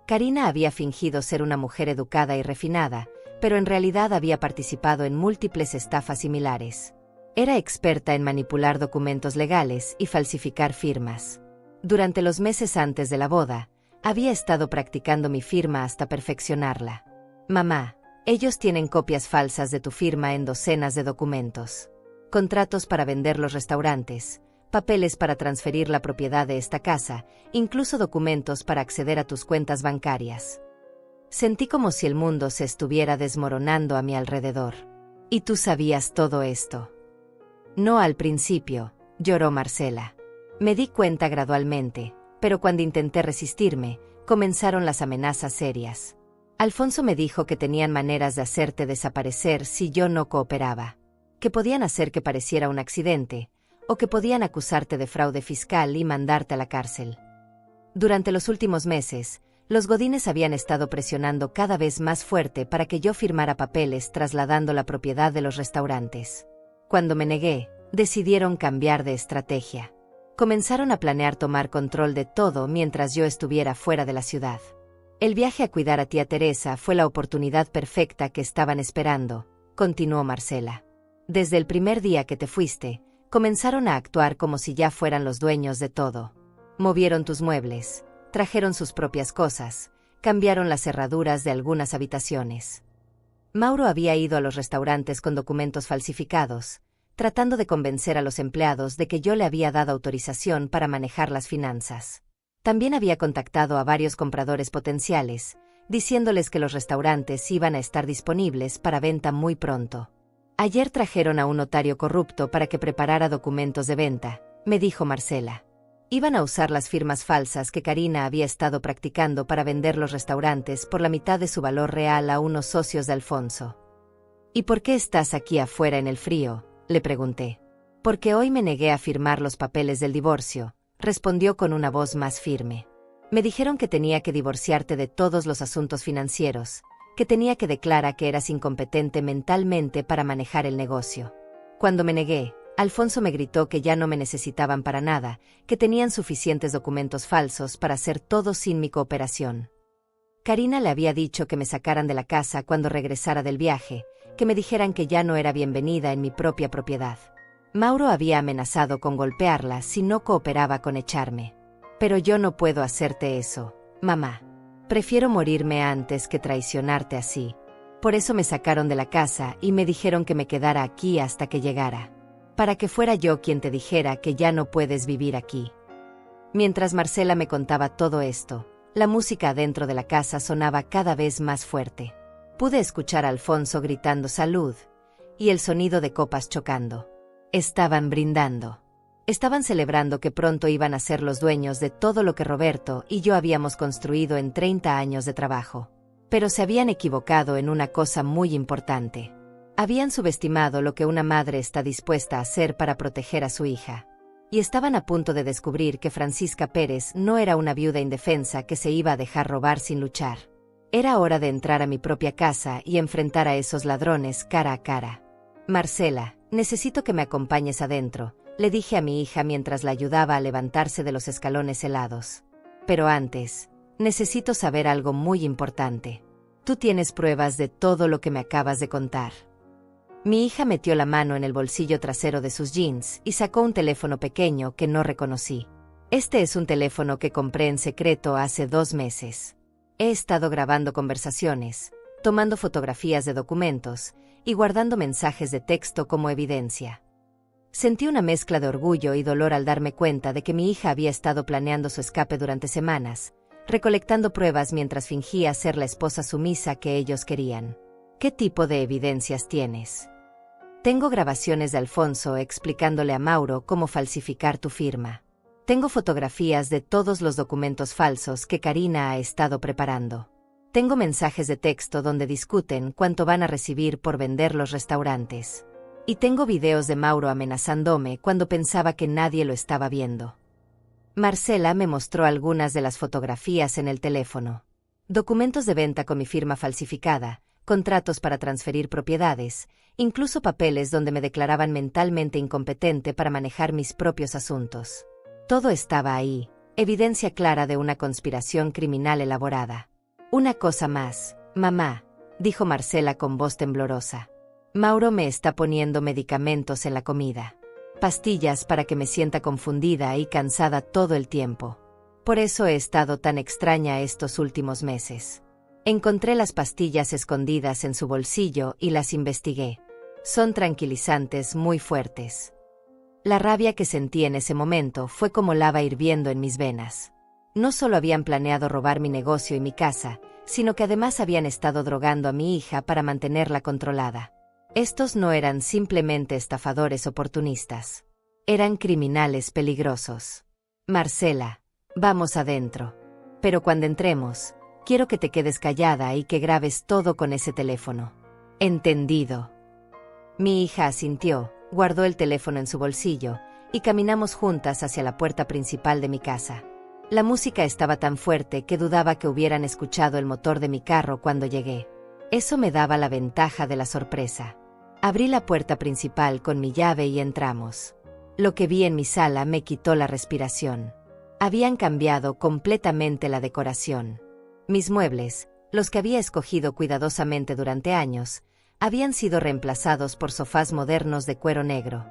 Karina había fingido ser una mujer educada y refinada, pero en realidad había participado en múltiples estafas similares. Era experta en manipular documentos legales y falsificar firmas. Durante los meses antes de la boda, había estado practicando mi firma hasta perfeccionarla. Mamá, ellos tienen copias falsas de tu firma en docenas de documentos. Contratos para vender los restaurantes, papeles para transferir la propiedad de esta casa, incluso documentos para acceder a tus cuentas bancarias. Sentí como si el mundo se estuviera desmoronando a mi alrededor. ¿Y tú sabías todo esto? No al principio, lloró Marcela. Me di cuenta gradualmente, pero cuando intenté resistirme, Comenzaron las amenazas serias. Alfonso me dijo que tenían maneras de hacerte desaparecer si yo no cooperaba, que podían hacer que pareciera un accidente, o que podían acusarte de fraude fiscal y mandarte a la cárcel. Durante los últimos meses, los Godínez habían estado presionando cada vez más fuerte para que yo firmara papeles trasladando la propiedad de los restaurantes. Cuando me negué, decidieron cambiar de estrategia. Comenzaron a planear tomar control de todo mientras yo estuviera fuera de la ciudad. El viaje a cuidar a tía Teresa fue la oportunidad perfecta que estaban esperando, continuó Marcela. Desde el primer día que te fuiste, comenzaron a actuar como si ya fueran los dueños de todo. Movieron tus muebles, trajeron sus propias cosas, cambiaron las cerraduras de algunas habitaciones. Mauro había ido a los restaurantes con documentos falsificados, tratando de convencer a los empleados de que yo le había dado autorización para manejar las finanzas. También había contactado a varios compradores potenciales, diciéndoles que los restaurantes iban a estar disponibles para venta muy pronto. Ayer trajeron a un notario corrupto para que preparara documentos de venta, me dijo Marcela. Iban a usar las firmas falsas que Karina había estado practicando para vender los restaurantes por la mitad de su valor real a unos socios de Alfonso. ¿Y por qué estás aquí afuera en el frío?, le pregunté. Porque hoy me negué a firmar los papeles del divorcio, respondió con una voz más firme. Me dijeron que tenía que divorciarte de todos los asuntos financieros, que tenía que declarar que eras incompetente mentalmente para manejar el negocio. Cuando me negué, Alfonso me gritó que ya no me necesitaban para nada, que tenían suficientes documentos falsos para hacer todo sin mi cooperación. Karina le había dicho que me sacaran de la casa cuando regresara del viaje, que me dijeran que ya no era bienvenida en mi propia propiedad. Mauro había amenazado con golpearla si no cooperaba con echarme. Pero yo no puedo hacerte eso, mamá. Prefiero morirme antes que traicionarte así. Por eso me sacaron de la casa y me dijeron que me quedara aquí hasta que llegara. Para que fuera yo quien te dijera que ya no puedes vivir aquí. Mientras Marcela me contaba todo esto, la música dentro de la casa sonaba cada vez más fuerte. Pude escuchar a Alfonso gritando salud, y el sonido de copas chocando. Estaban brindando. Estaban celebrando que pronto iban a ser los dueños de todo lo que Roberto y yo habíamos construido en 30 años de trabajo. Pero se habían equivocado en una cosa muy importante. Habían subestimado lo que una madre está dispuesta a hacer para proteger a su hija. Y estaban a punto de descubrir que Francisca Pérez no era una viuda indefensa que se iba a dejar robar sin luchar. Era hora de entrar a mi propia casa y enfrentar a esos ladrones cara a cara. Marcela, necesito que me acompañes adentro, le dije a mi hija mientras la ayudaba a levantarse de los escalones helados. Pero antes, necesito saber algo muy importante. Tú tienes pruebas de todo lo que me acabas de contar. Mi hija metió la mano en el bolsillo trasero de sus jeans y sacó un teléfono pequeño que no reconocí. Este es un teléfono que compré en secreto hace 2 meses. He estado grabando conversaciones, tomando fotografías de documentos y guardando mensajes de texto como evidencia. Sentí una mezcla de orgullo y dolor al darme cuenta de que mi hija había estado planeando su escape durante semanas, recolectando pruebas mientras fingía ser la esposa sumisa que ellos querían. ¿Qué tipo de evidencias tienes? Tengo grabaciones de Alfonso explicándole a Mauro cómo falsificar tu firma. Tengo fotografías de todos los documentos falsos que Karina ha estado preparando. Tengo mensajes de texto donde discuten cuánto van a recibir por vender los restaurantes. Y tengo videos de Mauro amenazándome cuando pensaba que nadie lo estaba viendo. Marcela me mostró algunas de las fotografías en el teléfono. Documentos de venta con mi firma falsificada, contratos para transferir propiedades, incluso papeles donde me declaraban mentalmente incompetente para manejar mis propios asuntos. Todo estaba ahí, evidencia clara de una conspiración criminal elaborada. Una cosa más, mamá, dijo Marcela con voz temblorosa. Mauro me está poniendo medicamentos en la comida. Pastillas para que me sienta confundida y cansada todo el tiempo. Por eso he estado tan extraña estos últimos meses. Encontré las pastillas escondidas en su bolsillo y las investigué. Son tranquilizantes muy fuertes. La rabia que sentí en ese momento fue como lava hirviendo en mis venas. No solo habían planeado robar mi negocio y mi casa, sino que además habían estado drogando a mi hija para mantenerla controlada. Estos no eran simplemente estafadores oportunistas. Eran criminales peligrosos. Marcela, vamos adentro. Pero cuando entremos, quiero que te quedes callada y que grabes todo con ese teléfono. Entendido. Mi hija asintió, guardó el teléfono en su bolsillo, y caminamos juntas hacia la puerta principal de mi casa. La música estaba tan fuerte que dudaba que hubieran escuchado el motor de mi carro cuando llegué. Eso me daba la ventaja de la sorpresa. Abrí la puerta principal con mi llave y entramos. Lo que vi en mi sala me quitó la respiración. Habían cambiado completamente la decoración. Mis muebles, los que había escogido cuidadosamente durante años, habían sido reemplazados por sofás modernos de cuero negro.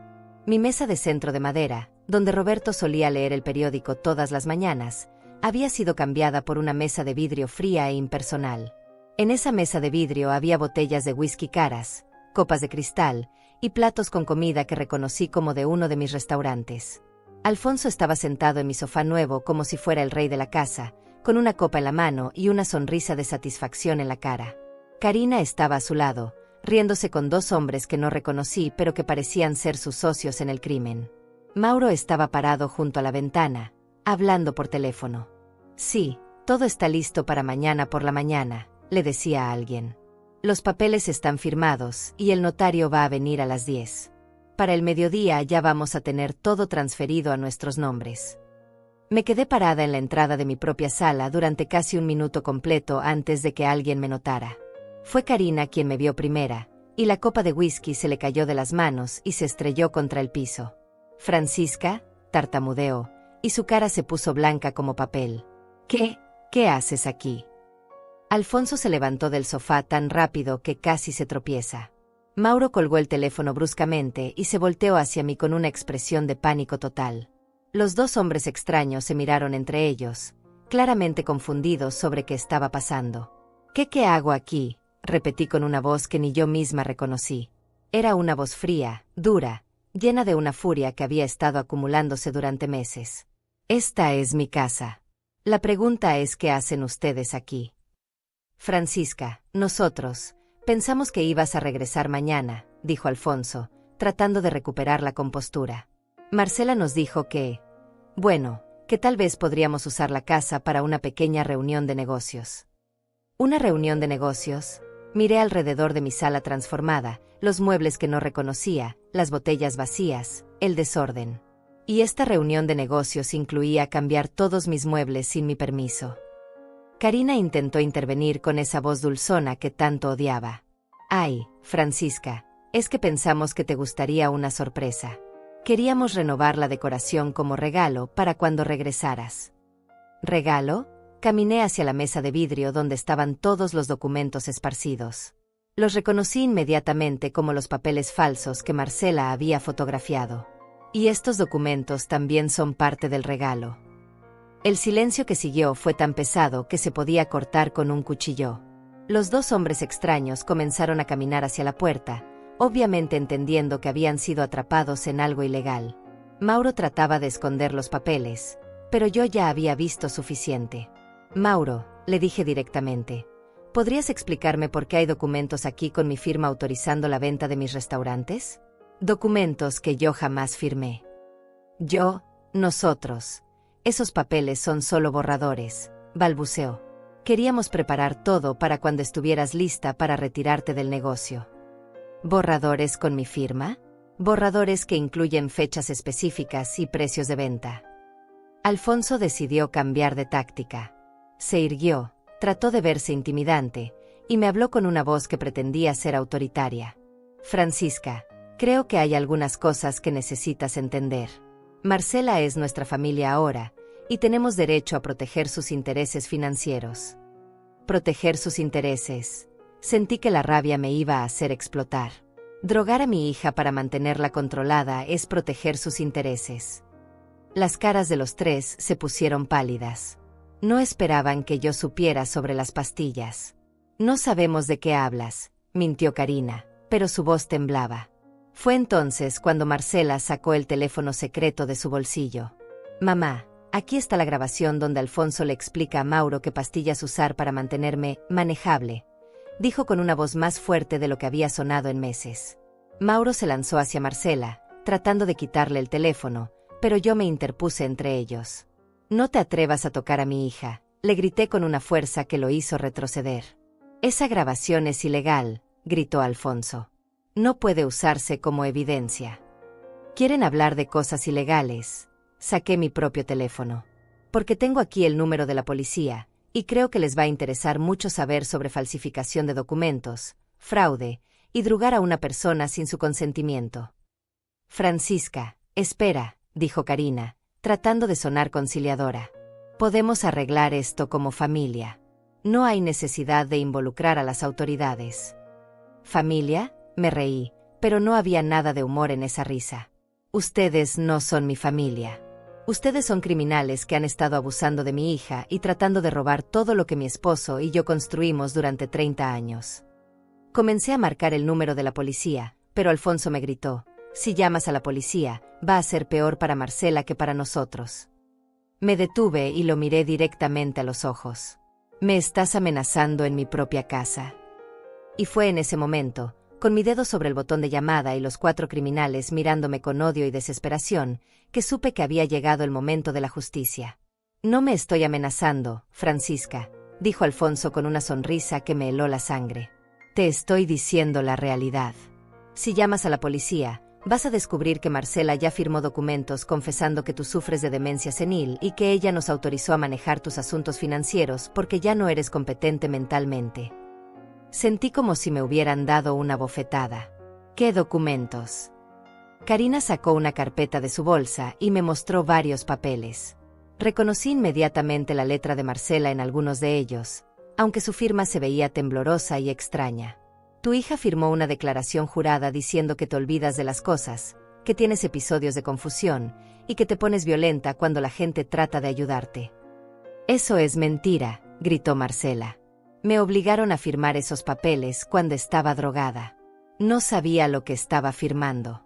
Mi mesa de centro de madera, donde Roberto solía leer el periódico todas las mañanas, había sido cambiada por una mesa de vidrio fría e impersonal. En esa mesa de vidrio había botellas de whisky caras, copas de cristal y platos con comida que reconocí como de uno de mis restaurantes. Alfonso estaba sentado en mi sofá nuevo como si fuera el rey de la casa, con una copa en la mano y una sonrisa de satisfacción en la cara. Karina estaba a su lado, riéndose con dos hombres que no reconocí pero que parecían ser sus socios en el crimen. Mauro estaba parado junto a la ventana, hablando por teléfono. Sí, todo está listo para mañana por la mañana, le decía a alguien. Los papeles están firmados y el notario va a venir a las 10. Para el mediodía ya vamos a tener todo transferido a nuestros nombres. Me quedé parada en la entrada de mi propia sala durante casi un minuto completo antes de que alguien me notara. Fue Karina quien me vio primera, y la copa de whisky se le cayó de las manos y se estrelló contra el piso. Francisca, tartamudeó, y su cara se puso blanca como papel. ¿Qué haces aquí? Alfonso se levantó del sofá tan rápido que casi se tropieza. Mauro colgó el teléfono bruscamente y se volteó hacia mí con una expresión de pánico total. Los dos hombres extraños se miraron entre ellos, claramente confundidos sobre qué estaba pasando. ¿Qué hago aquí?, repetí con una voz que ni yo misma reconocí. Era una voz fría, dura, llena de una furia que había estado acumulándose durante meses. Esta es mi casa. La pregunta es ¿qué hacen ustedes aquí? Francisca, nosotros pensamos que ibas a regresar mañana, dijo Alfonso, tratando de recuperar la compostura. Marcela nos dijo que tal vez podríamos usar la casa para una pequeña reunión de negocios. ¿Una reunión de negocios? Miré alrededor de mi sala transformada, los muebles que no reconocía, las botellas vacías, el desorden. Y esta reunión de negocios incluía cambiar todos mis muebles sin mi permiso. Karina intentó intervenir con esa voz dulzona que tanto odiaba. Ay, Francisca, es que pensamos que te gustaría una sorpresa. Queríamos renovar la decoración como regalo para cuando regresaras. ¿Regalo? Caminé hacia la mesa de vidrio donde estaban todos los documentos esparcidos. Los reconocí inmediatamente como los papeles falsos que Marcela había fotografiado. Y estos documentos también son parte del regalo. El silencio que siguió fue tan pesado que se podía cortar con un cuchillo. Los dos hombres extraños comenzaron a caminar hacia la puerta, obviamente entendiendo que habían sido atrapados en algo ilegal. Mauro trataba de esconder los papeles, pero yo ya había visto suficiente. Mauro, le dije directamente, ¿podrías explicarme por qué hay documentos aquí con mi firma autorizando la venta de mis restaurantes? Documentos que yo jamás firmé. Nosotros. Esos papeles son solo borradores, balbuceó. Queríamos preparar todo para cuando estuvieras lista para retirarte del negocio. ¿Borradores con mi firma? Borradores que incluyen fechas específicas y precios de venta. Alfonso decidió cambiar de táctica. Se irguió, trató de verse intimidante, y me habló con una voz que pretendía ser autoritaria. Francisca, creo que hay algunas cosas que necesitas entender. Marcela es nuestra familia ahora, y tenemos derecho a proteger sus intereses financieros. Proteger sus intereses. Sentí que la rabia me iba a hacer explotar. Drogar a mi hija para mantenerla controlada es proteger sus intereses. Las caras de los tres se pusieron pálidas. No esperaban que yo supiera sobre las pastillas. No sabemos de qué hablas, mintió Karina, pero su voz temblaba. Fue entonces cuando Marcela sacó el teléfono secreto de su bolsillo. Mamá, aquí está la grabación donde Alfonso le explica a Mauro qué pastillas usar para mantenerme manejable, dijo con una voz más fuerte de lo que había sonado en meses. Mauro se lanzó hacia Marcela, tratando de quitarle el teléfono, pero yo me interpuse entre ellos. No te atrevas a tocar a mi hija, Le grité con una fuerza que lo hizo retroceder. Esa grabación es ilegal, gritó Alfonso. No puede usarse como evidencia. ¿Quieren hablar de cosas ilegales? Saqué mi propio teléfono. Porque tengo aquí el número de la policía, y creo que les va a interesar mucho saber sobre falsificación de documentos, fraude, y drugar a una persona sin su consentimiento. Francisca, espera, dijo Karina, tratando de sonar conciliadora. Podemos arreglar esto como familia. No hay necesidad de involucrar a las autoridades. ¿Familia? Me reí, pero no había nada de humor en esa risa. Ustedes no son mi familia. Ustedes son criminales que han estado abusando de mi hija y tratando de robar todo lo que mi esposo y yo construimos durante 30 años. Comencé a marcar el número de la policía, pero Alfonso me gritó: si llamas a la policía, va a ser peor para Marcela que para nosotros. Me detuve y lo miré directamente a los ojos. Me estás amenazando en mi propia casa. Y fue en ese momento, con mi dedo sobre el botón de llamada y los 4 criminales mirándome con odio y desesperación, que supe que había llegado el momento de la justicia. No me estoy amenazando, Francisca, dijo Alfonso con una sonrisa que me heló la sangre. Te estoy diciendo la realidad. Si llamas a la policía, vas a descubrir que Marcela ya firmó documentos confesando que tú sufres de demencia senil y que ella nos autorizó a manejar tus asuntos financieros porque ya no eres competente mentalmente. Sentí como si me hubieran dado una bofetada. ¿Qué documentos? Karina sacó una carpeta de su bolsa y me mostró varios papeles. Reconocí inmediatamente la letra de Marcela en algunos de ellos, aunque su firma se veía temblorosa y extraña. Tu hija firmó una declaración jurada diciendo que te olvidas de las cosas, que tienes episodios de confusión y que te pones violenta cuando la gente trata de ayudarte. Eso es mentira, gritó Marcela. Me obligaron a firmar esos papeles cuando estaba drogada. No sabía lo que estaba firmando.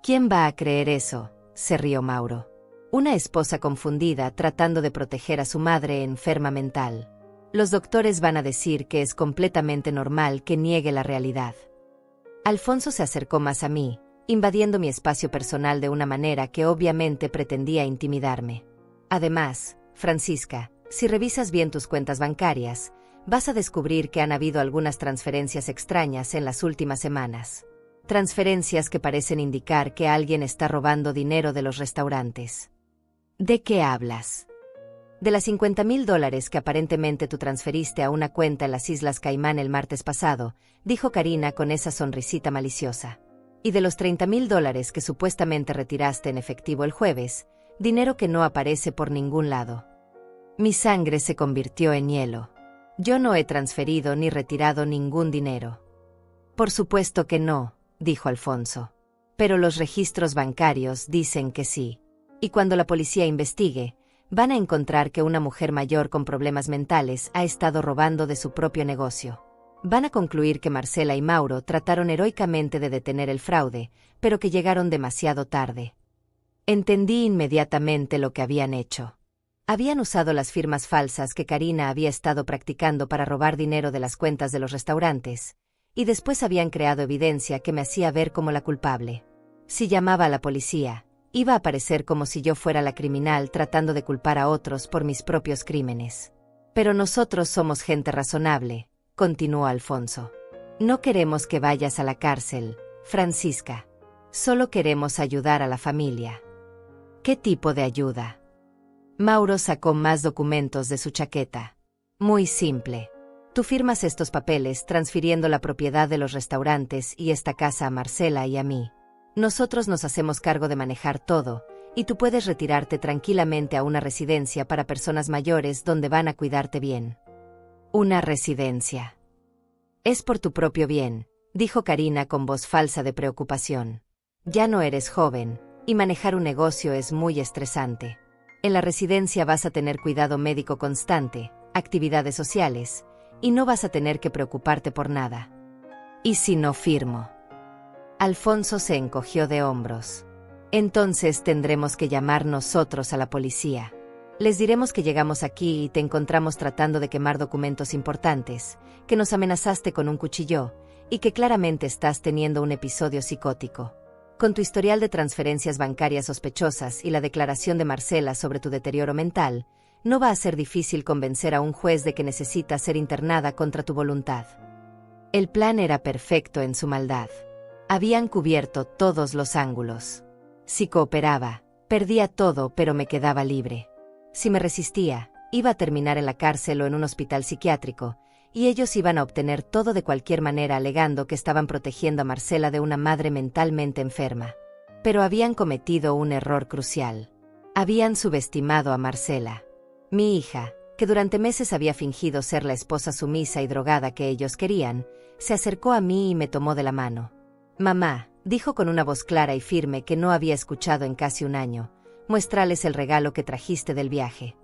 ¿Quién va a creer eso?, se rió Mauro. Una esposa confundida tratando de proteger a su madre enferma mental. Los doctores van a decir que es completamente normal que niegue la realidad. Alfonso se acercó más a mí, invadiendo mi espacio personal de una manera que obviamente pretendía intimidarme. Además, Francisca, si revisas bien tus cuentas bancarias, vas a descubrir que han habido algunas transferencias extrañas en las últimas semanas. Transferencias que parecen indicar que alguien está robando dinero de los restaurantes. ¿De qué hablas? De las $50,000 que aparentemente tú transferiste a una cuenta en las Islas Caimán el martes pasado, dijo Karina con esa sonrisita maliciosa. Y de los $30,000 que supuestamente retiraste en efectivo el jueves, dinero que no aparece por ningún lado. Mi sangre se convirtió en hielo. Yo no he transferido ni retirado ningún dinero. Por supuesto que no, dijo Alfonso. Pero los registros bancarios dicen que sí. Y cuando la policía investigue, van a encontrar que una mujer mayor con problemas mentales ha estado robando de su propio negocio. Van a concluir que Marcela y Mauro trataron heroicamente de detener el fraude, pero que llegaron demasiado tarde. Entendí inmediatamente lo que habían hecho. Habían usado las firmas falsas que Karina había estado practicando para robar dinero de las cuentas de los restaurantes, y después habían creado evidencia que me hacía ver como la culpable. Si llamaba a la policía, iba a parecer como si yo fuera la criminal tratando de culpar a otros por mis propios crímenes. Pero nosotros somos gente razonable, continuó Alfonso. No queremos que vayas a la cárcel, Francisca. Solo queremos ayudar a la familia. ¿Qué tipo de ayuda? Mauro sacó más documentos de su chaqueta. Muy simple. Tú firmas estos papeles transfiriendo la propiedad de los restaurantes y esta casa a Marcela y a mí. Nosotros nos hacemos cargo de manejar todo, y tú puedes retirarte tranquilamente a una residencia para personas mayores donde van a cuidarte bien. Una residencia. Es por tu propio bien, dijo Karina con voz falsa de preocupación. Ya no eres joven, y manejar un negocio es muy estresante. En la residencia vas a tener cuidado médico constante, actividades sociales, y no vas a tener que preocuparte por nada. ¿Y si no firmo? Alfonso se encogió de hombros. Entonces tendremos que llamar nosotros a la policía. Les diremos que llegamos aquí y te encontramos tratando de quemar documentos importantes, que nos amenazaste con un cuchillo, y que claramente estás teniendo un episodio psicótico. Con tu historial de transferencias bancarias sospechosas y la declaración de Marcela sobre tu deterioro mental, No va a ser difícil convencer a un juez de que necesita ser internada contra tu voluntad. El plan era perfecto en su maldad. Habían cubierto todos los ángulos. Si cooperaba, perdía todo, pero me quedaba libre. Si me resistía, iba a terminar en la cárcel o en un hospital psiquiátrico, y ellos iban a obtener todo de cualquier manera alegando que estaban protegiendo a Marcela de una madre mentalmente enferma. Pero habían cometido un error crucial. Habían subestimado a Marcela. Mi hija, que durante meses había fingido ser la esposa sumisa y drogada que ellos querían, se acercó a mí y me tomó de la mano. «Mamá», dijo con una voz clara y firme que no había escuchado en casi un año, «muéstrales el regalo que trajiste del viaje».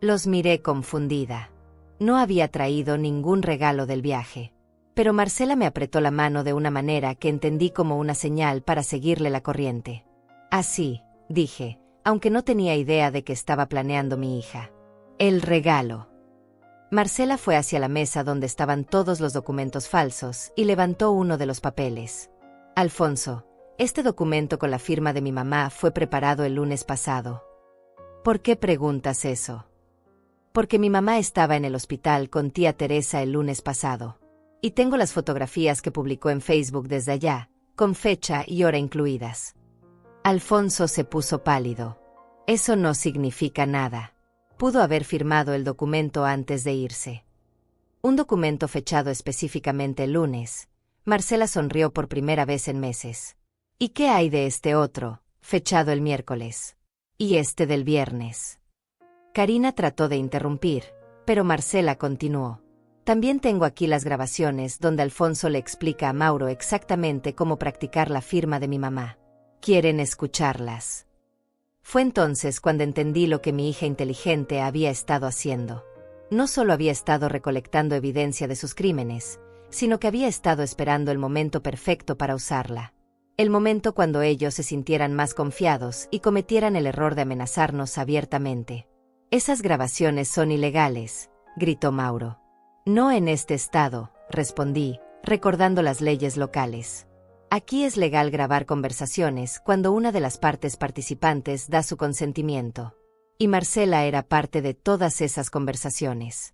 Los miré confundida. No había traído ningún regalo del viaje. Pero Marcela me apretó la mano de una manera que entendí como una señal para seguirle la corriente. «Así», dije, aunque no tenía idea de que estaba planeando mi hija. «El regalo». Marcela fue hacia la mesa donde estaban todos los documentos falsos y levantó uno de los papeles. «Alfonso, este documento con la firma de mi mamá fue preparado el lunes pasado». «¿Por qué preguntas eso?» «Porque mi mamá estaba en el hospital con tía Teresa el lunes pasado. Y tengo las fotografías que publicó en Facebook desde allá, con fecha y hora incluidas». Alfonso se puso pálido. «Eso no significa nada. Pudo haber firmado el documento antes de irse». Un documento fechado específicamente el lunes. Marcela sonrió por primera vez en meses. «¿Y qué hay de este otro, fechado el miércoles? ¿Y este del viernes?». Karina trató de interrumpir, pero Marcela continuó. «También tengo aquí las grabaciones donde Alfonso le explica a Mauro exactamente cómo practicar la firma de mi mamá. ¿Quieren escucharlas?». Fue entonces cuando entendí lo que mi hija inteligente había estado haciendo. No solo había estado recolectando evidencia de sus crímenes, sino que había estado esperando el momento perfecto para usarla. El momento cuando ellos se sintieran más confiados y cometieran el error de amenazarnos abiertamente. «Esas grabaciones son ilegales», gritó Mauro. «No en este estado», respondí, recordando las leyes locales. «Aquí es legal grabar conversaciones cuando una de las partes participantes da su consentimiento». Y Marcela era parte de todas esas conversaciones.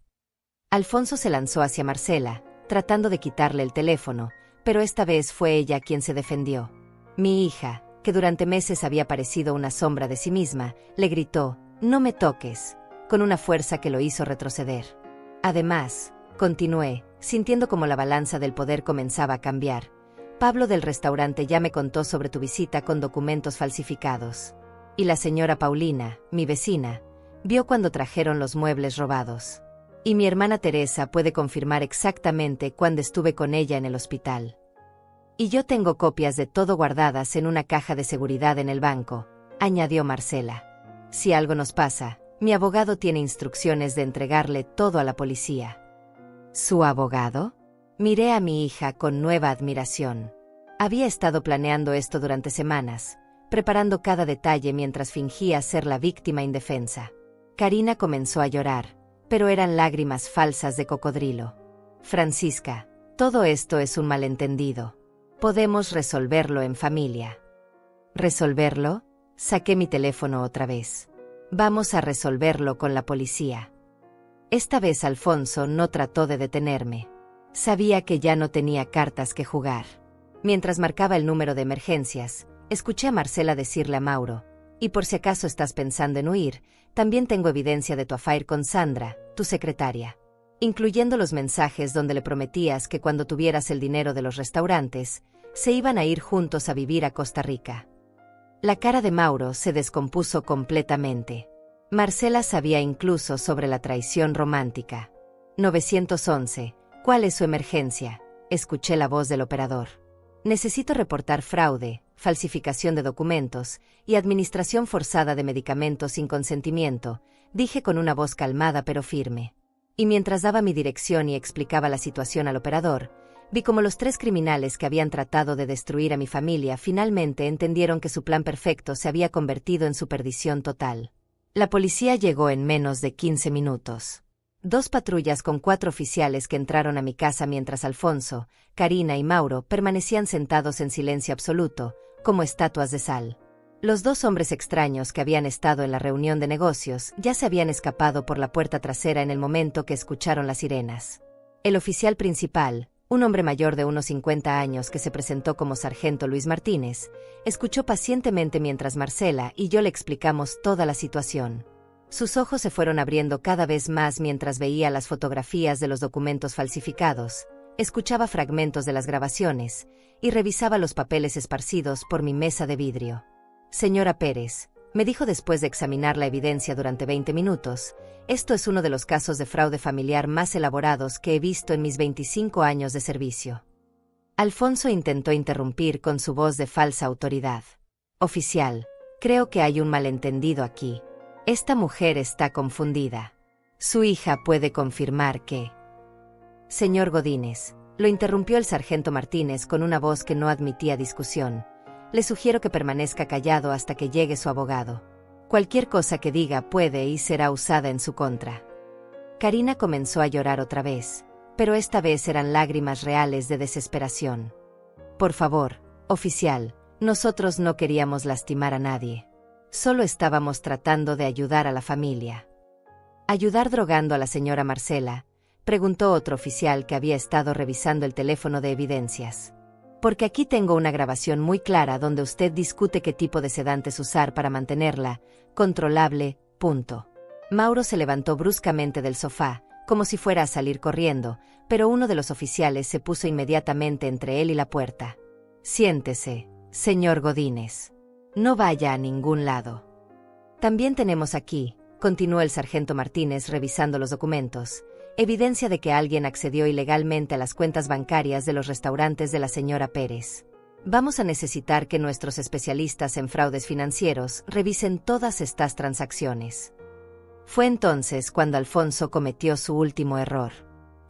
Alfonso se lanzó hacia Marcela, tratando de quitarle el teléfono, pero esta vez fue ella quien se defendió. Mi hija, que durante meses había parecido una sombra de sí misma, le gritó: «No me toques», con una fuerza que lo hizo retroceder. «Además», continué, sintiendo como la balanza del poder comenzaba a cambiar, «Pablo del restaurante ya me contó sobre tu visita con documentos falsificados. Y la señora Paulina, mi vecina, vio cuando trajeron los muebles robados. Y mi hermana Teresa puede confirmar exactamente cuándo estuve con ella en el hospital. Y yo tengo copias de todo guardadas en una caja de seguridad en el banco», añadió Marcela. «Si algo nos pasa, mi abogado tiene instrucciones de entregarle todo a la policía». «¿Su abogado?». Miré a mi hija con nueva admiración. Había estado planeando esto durante semanas, preparando cada detalle mientras fingía ser la víctima indefensa. Karina comenzó a llorar, pero eran lágrimas falsas de cocodrilo. «Francisca, todo esto es un malentendido. Podemos resolverlo en familia». «¿Resolverlo?». Saqué mi teléfono otra vez. «Vamos a resolverlo con la policía». Esta vez Alfonso no trató de detenerme. Sabía que ya no tenía cartas que jugar. Mientras marcaba el número de emergencias, escuché a Marcela decirle a Mauro: «Y por si acaso estás pensando en huir, también tengo evidencia de tu affair con Sandra, tu secretaria, incluyendo los mensajes donde le prometías que cuando tuvieras el dinero de los restaurantes, se iban a ir juntos a vivir a Costa Rica». La cara de Mauro se descompuso completamente. Marcela sabía incluso sobre la traición romántica. «911, ¿cuál es su emergencia?», escuché la voz del operador. «Necesito reportar fraude, falsificación de documentos y administración forzada de medicamentos sin consentimiento», dije con una voz calmada pero firme. Y mientras daba mi dirección y explicaba la situación al operador, vi como los 3 criminales que habían tratado de destruir a mi familia finalmente entendieron que su plan perfecto se había convertido en su perdición total. La policía llegó en menos de 15 minutos. 2 patrullas con 4 oficiales que entraron a mi casa mientras Alfonso, Karina y Mauro permanecían sentados en silencio absoluto, como estatuas de sal. Los dos hombres extraños que habían estado en la reunión de negocios ya se habían escapado por la puerta trasera en el momento que escucharon las sirenas. El oficial principal, un hombre mayor de unos 50 años que se presentó como sargento Luis Martínez, escuchó pacientemente mientras Marcela y yo le explicamos toda la situación. Sus ojos se fueron abriendo cada vez más mientras veía las fotografías de los documentos falsificados, escuchaba fragmentos de las grabaciones y revisaba los papeles esparcidos por mi mesa de vidrio. Señora Pérez, me dijo después de examinar la evidencia durante 20 minutos, esto es uno de los casos de fraude familiar más elaborados que he visto en mis 25 años de servicio. Alfonso intentó interrumpir con su voz de falsa autoridad. Oficial, creo que hay un malentendido aquí. Esta mujer está confundida. Su hija puede confirmar que... Señor Godínez, lo interrumpió el sargento Martínez con una voz que no admitía discusión. Le sugiero que permanezca callado hasta que llegue su abogado. Cualquier cosa que diga puede y será usada en su contra. Karina comenzó a llorar otra vez, pero esta vez eran lágrimas reales de desesperación. Por favor, oficial, nosotros no queríamos lastimar a nadie. Solo estábamos tratando de ayudar a la familia. ¿Ayudar drogando a la señora Marcela?, preguntó otro oficial que había estado revisando el teléfono de evidencias. Porque aquí tengo una grabación muy clara donde usted discute qué tipo de sedantes usar para mantenerla controlable, punto. Mauro se levantó bruscamente del sofá, como si fuera a salir corriendo, pero uno de los oficiales se puso inmediatamente entre él y la puerta. Siéntese, señor Godínez. No vaya a ningún lado. También tenemos aquí, continuó el sargento Martínez revisando los documentos, evidencia de que alguien accedió ilegalmente a las cuentas bancarias de los restaurantes de la señora Pérez. Vamos a necesitar que nuestros especialistas en fraudes financieros revisen todas estas transacciones. Fue entonces cuando Alfonso cometió su último error.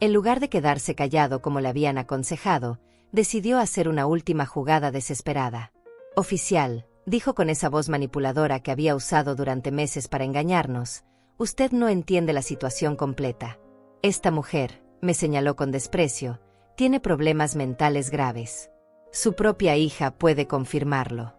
En lugar de quedarse callado como le habían aconsejado, decidió hacer una última jugada desesperada. Oficial, dijo con esa voz manipuladora que había usado durante meses para engañarnos, usted no entiende la situación completa. Esta mujer, me señaló con desprecio, tiene problemas mentales graves. Su propia hija puede confirmarlo.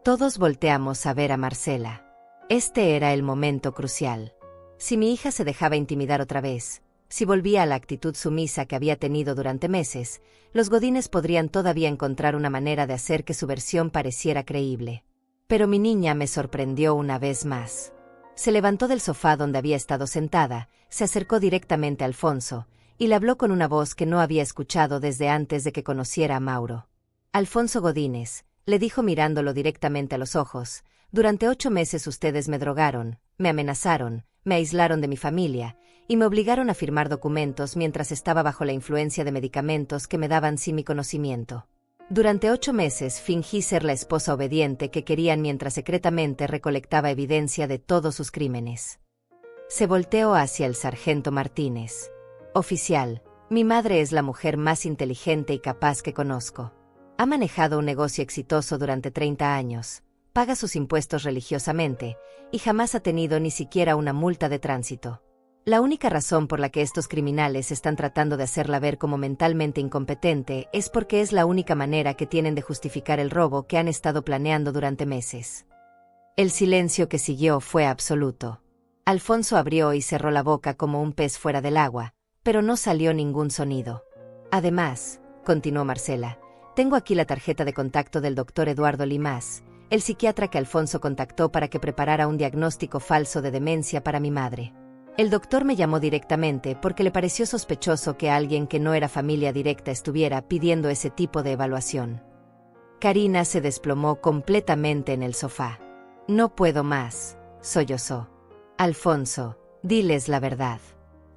Todos volteamos a ver a Marcela. Este era el momento crucial. Si mi hija se dejaba intimidar otra vez, si volvía a la actitud sumisa que había tenido durante meses, los Godínez podrían todavía encontrar una manera de hacer que su versión pareciera creíble. Pero mi niña me sorprendió una vez más. Se levantó del sofá donde había estado sentada, se acercó directamente a Alfonso, y le habló con una voz que no había escuchado desde antes de que conociera a Mauro. Alfonso Godínez, le dijo mirándolo directamente a los ojos, durante 8 meses ustedes me drogaron, me amenazaron, me aislaron de mi familia, y me obligaron a firmar documentos mientras estaba bajo la influencia de medicamentos que me daban sin mi conocimiento. Durante 8 meses fingí ser la esposa obediente que querían mientras secretamente recolectaba evidencia de todos sus crímenes. Se volteó hacia el sargento Martínez. Oficial, mi madre es la mujer más inteligente y capaz que conozco. Ha manejado un negocio exitoso durante 30 años, paga sus impuestos religiosamente, y jamás ha tenido ni siquiera una multa de tránsito. La única razón por la que estos criminales están tratando de hacerla ver como mentalmente incompetente es porque es la única manera que tienen de justificar el robo que han estado planeando durante meses. El silencio que siguió fue absoluto. Alfonso abrió y cerró la boca como un pez fuera del agua, pero no salió ningún sonido. Además, continuó Marcela, tengo aquí la tarjeta de contacto del doctor Eduardo Limas, el psiquiatra que Alfonso contactó para que preparara un diagnóstico falso de demencia para mi madre. El doctor me llamó directamente porque le pareció sospechoso que alguien que no era familia directa estuviera pidiendo ese tipo de evaluación. Karina se desplomó completamente en el sofá. No puedo más, sollozó. Alfonso, diles la verdad.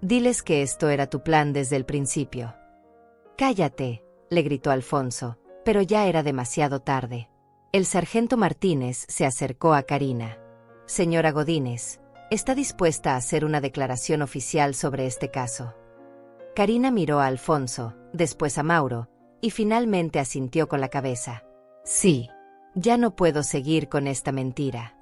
Diles que esto era tu plan desde el principio. Cállate, le gritó Alfonso, pero ya era demasiado tarde. El sargento Martínez se acercó a Karina. Señora Godínez, ¿está dispuesta a hacer una declaración oficial sobre este caso? Karina miró a Alfonso, después a Mauro, y finalmente asintió con la cabeza. Sí, ya no puedo seguir con esta mentira.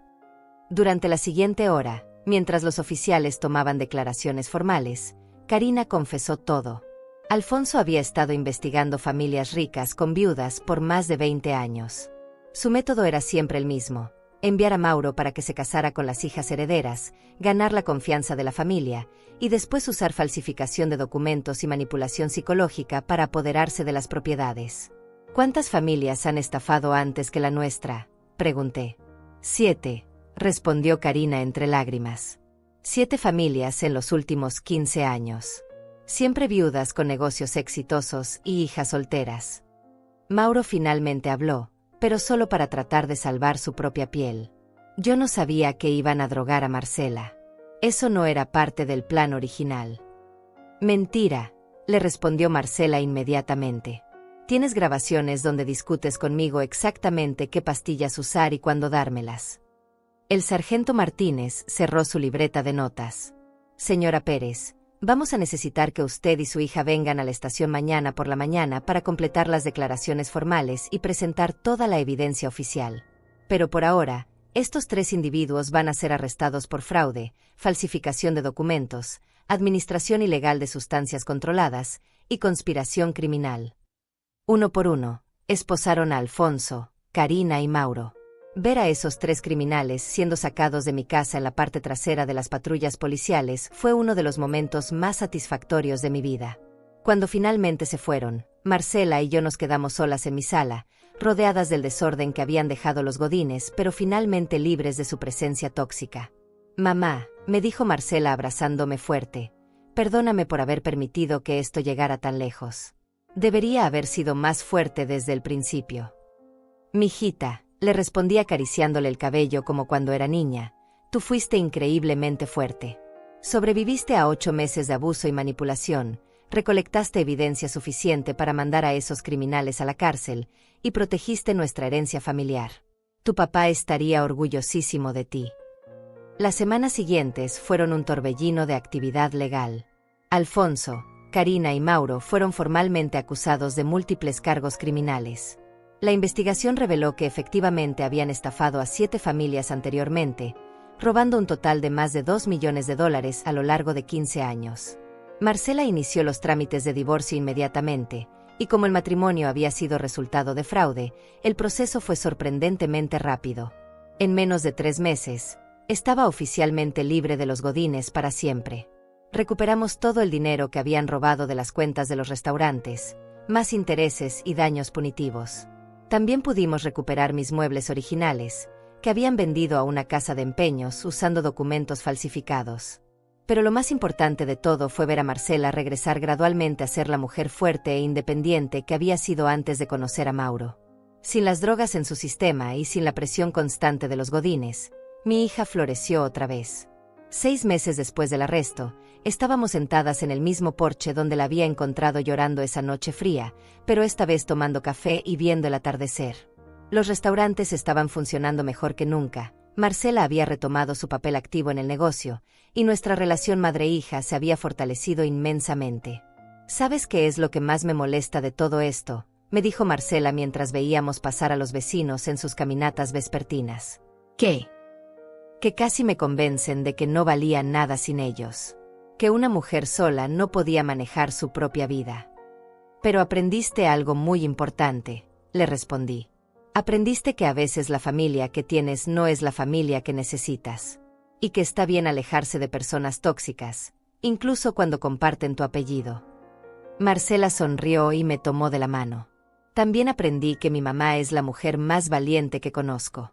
Durante la siguiente hora, mientras los oficiales tomaban declaraciones formales, Karina confesó todo. Alfonso había estado investigando familias ricas con viudas por más de 20 años. Su método era siempre el mismo: enviar a Mauro para que se casara con las hijas herederas, ganar la confianza de la familia, y después usar falsificación de documentos y manipulación psicológica para apoderarse de las propiedades. ¿Cuántas familias han estafado antes que la nuestra?, pregunté. 7, respondió Karina entre lágrimas. 7 familias en los últimos 15 años. Siempre viudas con negocios exitosos y hijas solteras. Mauro finalmente habló, pero solo para tratar de salvar su propia piel. Yo no sabía que iban a drogar a Marcela. Eso no era parte del plan original. Mentira, le respondió Marcela inmediatamente. Tienes grabaciones donde discutes conmigo exactamente qué pastillas usar y cuándo dármelas. El sargento Martínez cerró su libreta de notas. Señora Pérez, vamos a necesitar que usted y su hija vengan a la estación mañana por la mañana para completar las declaraciones formales y presentar toda la evidencia oficial. Pero por ahora, estos 3 individuos van a ser arrestados por fraude, falsificación de documentos, administración ilegal de sustancias controladas y conspiración criminal. Uno por uno, esposaron a Alfonso, Karina y Mauro. Ver a esos 3 criminales siendo sacados de mi casa en la parte trasera de las patrullas policiales fue uno de los momentos más satisfactorios de mi vida. Cuando finalmente se fueron, Marcela y yo nos quedamos solas en mi sala, rodeadas del desorden que habían dejado los godines, pero finalmente libres de su presencia tóxica. Mamá, me dijo Marcela abrazándome fuerte, perdóname por haber permitido que esto llegara tan lejos. Debería haber sido más fuerte desde el principio. Mijita, le respondí acariciándole el cabello como cuando era niña, tú fuiste increíblemente fuerte. Sobreviviste a 8 meses de abuso y manipulación, recolectaste evidencia suficiente para mandar a esos criminales a la cárcel y protegiste nuestra herencia familiar. Tu papá estaría orgullosísimo de ti. Las semanas siguientes fueron un torbellino de actividad legal. Alfonso, Karina y Mauro fueron formalmente acusados de múltiples cargos criminales. La investigación reveló que efectivamente habían estafado a 7 familias anteriormente, robando un total de más de $2 millones a lo largo de 15 años. Marcela inició los trámites de divorcio inmediatamente, y como el matrimonio había sido resultado de fraude, el proceso fue sorprendentemente rápido. En menos de 3 meses, estaba oficialmente libre de los godines para siempre. Recuperamos todo el dinero que habían robado de las cuentas de los restaurantes, más intereses y daños punitivos. También pudimos recuperar mis muebles originales, que habían vendido a una casa de empeños usando documentos falsificados. Pero lo más importante de todo fue ver a Marcela regresar gradualmente a ser la mujer fuerte e independiente que había sido antes de conocer a Mauro. Sin las drogas en su sistema y sin la presión constante de los godines, mi hija floreció otra vez. 6 meses después del arresto, estábamos sentadas en el mismo porche donde la había encontrado llorando esa noche fría, pero esta vez tomando café y viendo el atardecer. Los restaurantes estaban funcionando mejor que nunca, Marcela había retomado su papel activo en el negocio, y nuestra relación madre-hija se había fortalecido inmensamente. ¿Sabes qué es lo que más me molesta de todo esto?, me dijo Marcela mientras veíamos pasar a los vecinos en sus caminatas vespertinas. ¿Qué? Que casi me convencen de que no valía nada sin ellos. Que una mujer sola no podía manejar su propia vida. Pero aprendiste algo muy importante, le respondí. Aprendiste que a veces la familia que tienes no es la familia que necesitas. Y que está bien alejarse de personas tóxicas, incluso cuando comparten tu apellido. Marcela sonrió y me tomó de la mano. También aprendí que mi mamá es la mujer más valiente que conozco.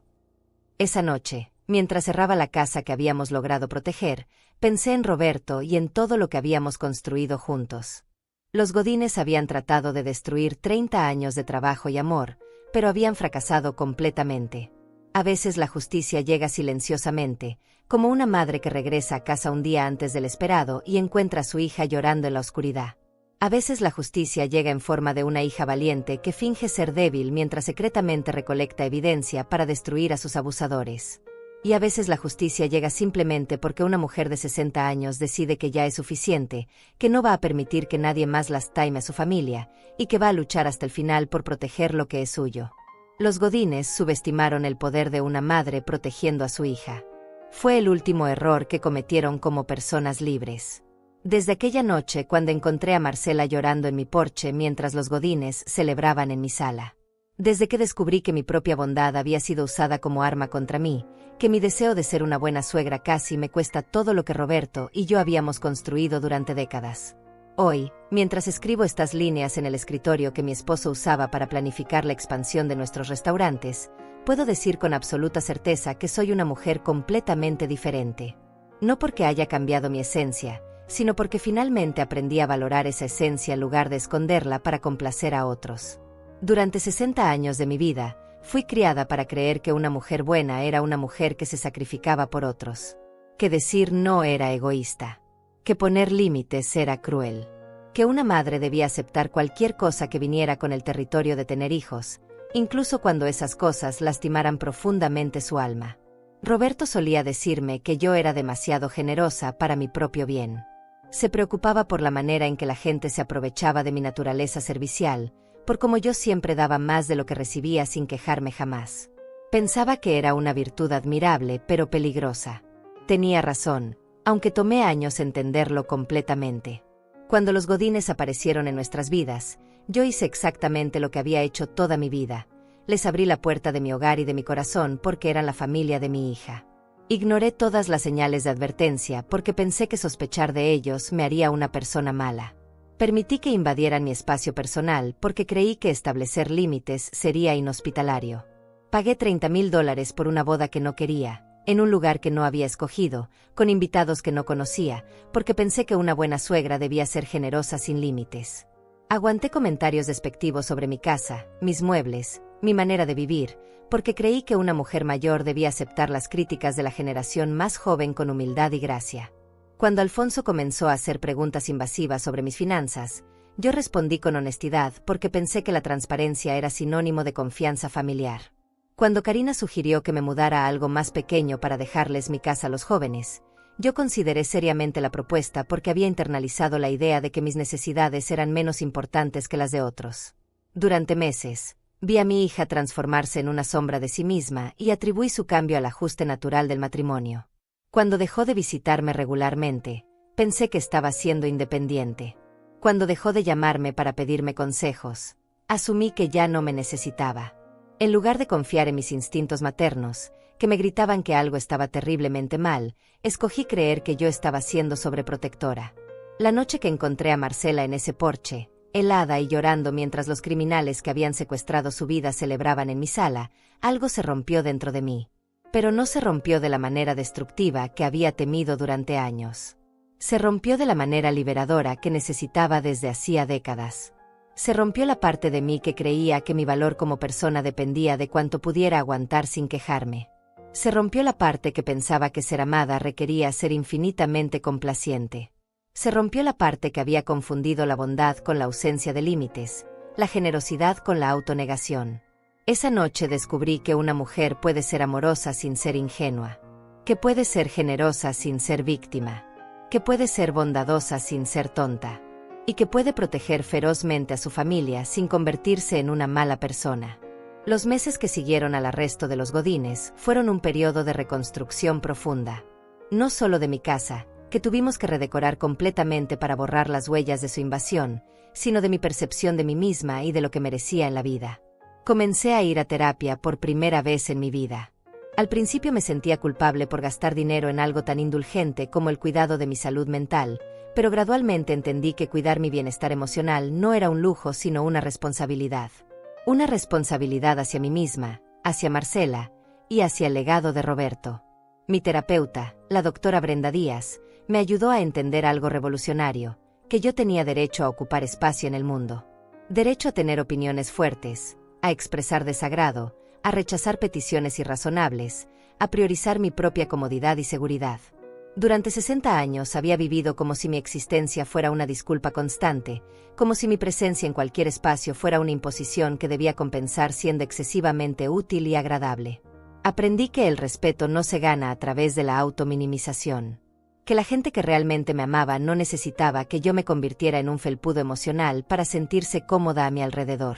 Esa noche, mientras cerraba la casa que habíamos logrado proteger, pensé en Roberto y en todo lo que habíamos construido juntos. Los godines habían tratado de destruir 30 años de trabajo y amor, pero habían fracasado completamente. A veces la justicia llega silenciosamente, como una madre que regresa a casa un día antes del esperado y encuentra a su hija llorando en la oscuridad. A veces la justicia llega en forma de una hija valiente que finge ser débil mientras secretamente recolecta evidencia para destruir a sus abusadores. Y a veces la justicia llega simplemente porque una mujer de 60 años decide que ya es suficiente, que no va a permitir que nadie más lastime a su familia, y que va a luchar hasta el final por proteger lo que es suyo. Los godines subestimaron el poder de una madre protegiendo a su hija. Fue el último error que cometieron como personas libres. Desde aquella noche cuando encontré a Marcela llorando en mi porche mientras los godines celebraban en mi sala. Desde que descubrí que mi propia bondad había sido usada como arma contra mí, que mi deseo de ser una buena suegra casi me cuesta todo lo que Roberto y yo habíamos construido durante décadas. Hoy, mientras escribo estas líneas en el escritorio que mi esposo usaba para planificar la expansión de nuestros restaurantes, puedo decir con absoluta certeza que soy una mujer completamente diferente. No porque haya cambiado mi esencia, sino porque finalmente aprendí a valorar esa esencia en lugar de esconderla para complacer a otros. Durante 60 años de mi vida, fui criada para creer que una mujer buena era una mujer que se sacrificaba por otros. Que decir no era egoísta. Que poner límites era cruel. Que una madre debía aceptar cualquier cosa que viniera con el territorio de tener hijos, incluso cuando esas cosas lastimaran profundamente su alma. Roberto solía decirme que yo era demasiado generosa para mi propio bien. Se preocupaba por la manera en que la gente se aprovechaba de mi naturaleza servicial, por cómo yo siempre daba más de lo que recibía sin quejarme jamás. Pensaba que era una virtud admirable, pero peligrosa. Tenía razón, aunque tomé años entenderlo completamente. Cuando los godines aparecieron en nuestras vidas, yo hice exactamente lo que había hecho toda mi vida. Les abrí la puerta de mi hogar y de mi corazón porque eran la familia de mi hija. Ignoré todas las señales de advertencia porque pensé que sospechar de ellos me haría una persona mala. Permití que invadieran mi espacio personal porque creí que establecer límites sería inhospitalario. Pagué $30,000 por una boda que no quería, en un lugar que no había escogido, con invitados que no conocía, porque pensé que una buena suegra debía ser generosa sin límites. Aguanté comentarios despectivos sobre mi casa, mis muebles, mi manera de vivir, porque creí que una mujer mayor debía aceptar las críticas de la generación más joven con humildad y gracia. Cuando Alfonso comenzó a hacer preguntas invasivas sobre mis finanzas, yo respondí con honestidad porque pensé que la transparencia era sinónimo de confianza familiar. Cuando Karina sugirió que me mudara a algo más pequeño para dejarles mi casa a los jóvenes, yo consideré seriamente la propuesta porque había internalizado la idea de que mis necesidades eran menos importantes que las de otros. Durante meses, vi a mi hija transformarse en una sombra de sí misma y atribuí su cambio al ajuste natural del matrimonio. Cuando dejó de visitarme regularmente, pensé que estaba siendo independiente. Cuando dejó de llamarme para pedirme consejos, asumí que ya no me necesitaba. En lugar de confiar en mis instintos maternos, que me gritaban que algo estaba terriblemente mal, escogí creer que yo estaba siendo sobreprotectora. La noche que encontré a Marcela en ese porche, helada y llorando mientras los criminales que habían secuestrado su vida celebraban en mi sala, algo se rompió dentro de mí. Pero no se rompió de la manera destructiva que había temido durante años. Se rompió de la manera liberadora que necesitaba desde hacía décadas. Se rompió la parte de mí que creía que mi valor como persona dependía de cuánto pudiera aguantar sin quejarme. Se rompió la parte que pensaba que ser amada requería ser infinitamente complaciente. Se rompió la parte que había confundido la bondad con la ausencia de límites, la generosidad con la autonegación. Esa noche descubrí que una mujer puede ser amorosa sin ser ingenua, que puede ser generosa sin ser víctima, que puede ser bondadosa sin ser tonta, y que puede proteger ferozmente a su familia sin convertirse en una mala persona. Los meses que siguieron al arresto de los Godines fueron un periodo de reconstrucción profunda. No solo de mi casa, que tuvimos que redecorar completamente para borrar las huellas de su invasión, sino de mi percepción de mí misma y de lo que merecía en la vida. Comencé a ir a terapia por primera vez en mi vida. Al principio me sentía culpable por gastar dinero en algo tan indulgente como el cuidado de mi salud mental, pero gradualmente entendí que cuidar mi bienestar emocional no era un lujo sino una responsabilidad. Una responsabilidad hacia mí misma, hacia Marcela, y hacia el legado de Roberto. Mi terapeuta, la doctora Brenda Díaz, me ayudó a entender algo revolucionario, que yo tenía derecho a ocupar espacio en el mundo. Derecho a tener opiniones fuertes, a expresar desagrado, a rechazar peticiones irrazonables, a priorizar mi propia comodidad y seguridad. Durante 60 años había vivido como si mi existencia fuera una disculpa constante, como si mi presencia en cualquier espacio fuera una imposición que debía compensar siendo excesivamente útil y agradable. Aprendí que el respeto no se gana a través de la autominimización. Que la gente que realmente me amaba no necesitaba que yo me convirtiera en un felpudo emocional para sentirse cómoda a mi alrededor.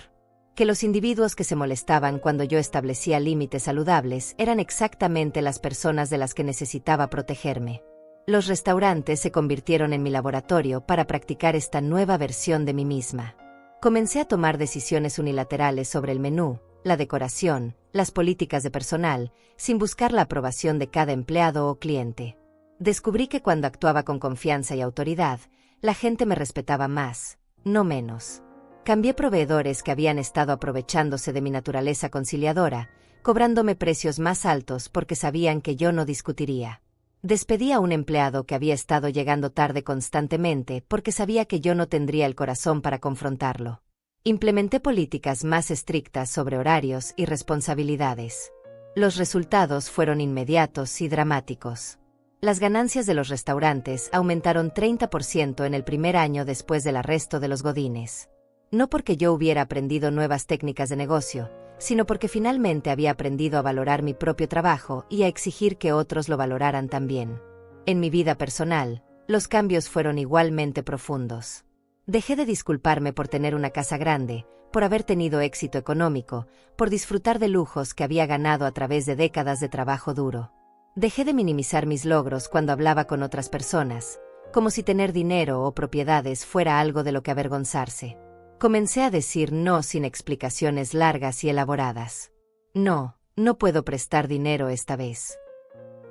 Que los individuos que se molestaban cuando yo establecía límites saludables eran exactamente las personas de las que necesitaba protegerme. Los restaurantes se convirtieron en mi laboratorio para practicar esta nueva versión de mí misma. Comencé a tomar decisiones unilaterales sobre el menú, la decoración, las políticas de personal, sin buscar la aprobación de cada empleado o cliente. Descubrí que cuando actuaba con confianza y autoridad, la gente me respetaba más, no menos. Cambié proveedores que habían estado aprovechándose de mi naturaleza conciliadora, cobrándome precios más altos porque sabían que yo no discutiría. Despedí a un empleado que había estado llegando tarde constantemente porque sabía que yo no tendría el corazón para confrontarlo. Implementé políticas más estrictas sobre horarios y responsabilidades. Los resultados fueron inmediatos y dramáticos. Las ganancias de los restaurantes aumentaron 30% en el primer año después del arresto de los godines. No porque yo hubiera aprendido nuevas técnicas de negocio, sino porque finalmente había aprendido a valorar mi propio trabajo y a exigir que otros lo valoraran también. En mi vida personal, los cambios fueron igualmente profundos. Dejé de disculparme por tener una casa grande, por haber tenido éxito económico, por disfrutar de lujos que había ganado a través de décadas de trabajo duro. Dejé de minimizar mis logros cuando hablaba con otras personas, como si tener dinero o propiedades fuera algo de lo que avergonzarse. Comencé a decir no sin explicaciones largas y elaboradas. No, no puedo prestar dinero esta vez.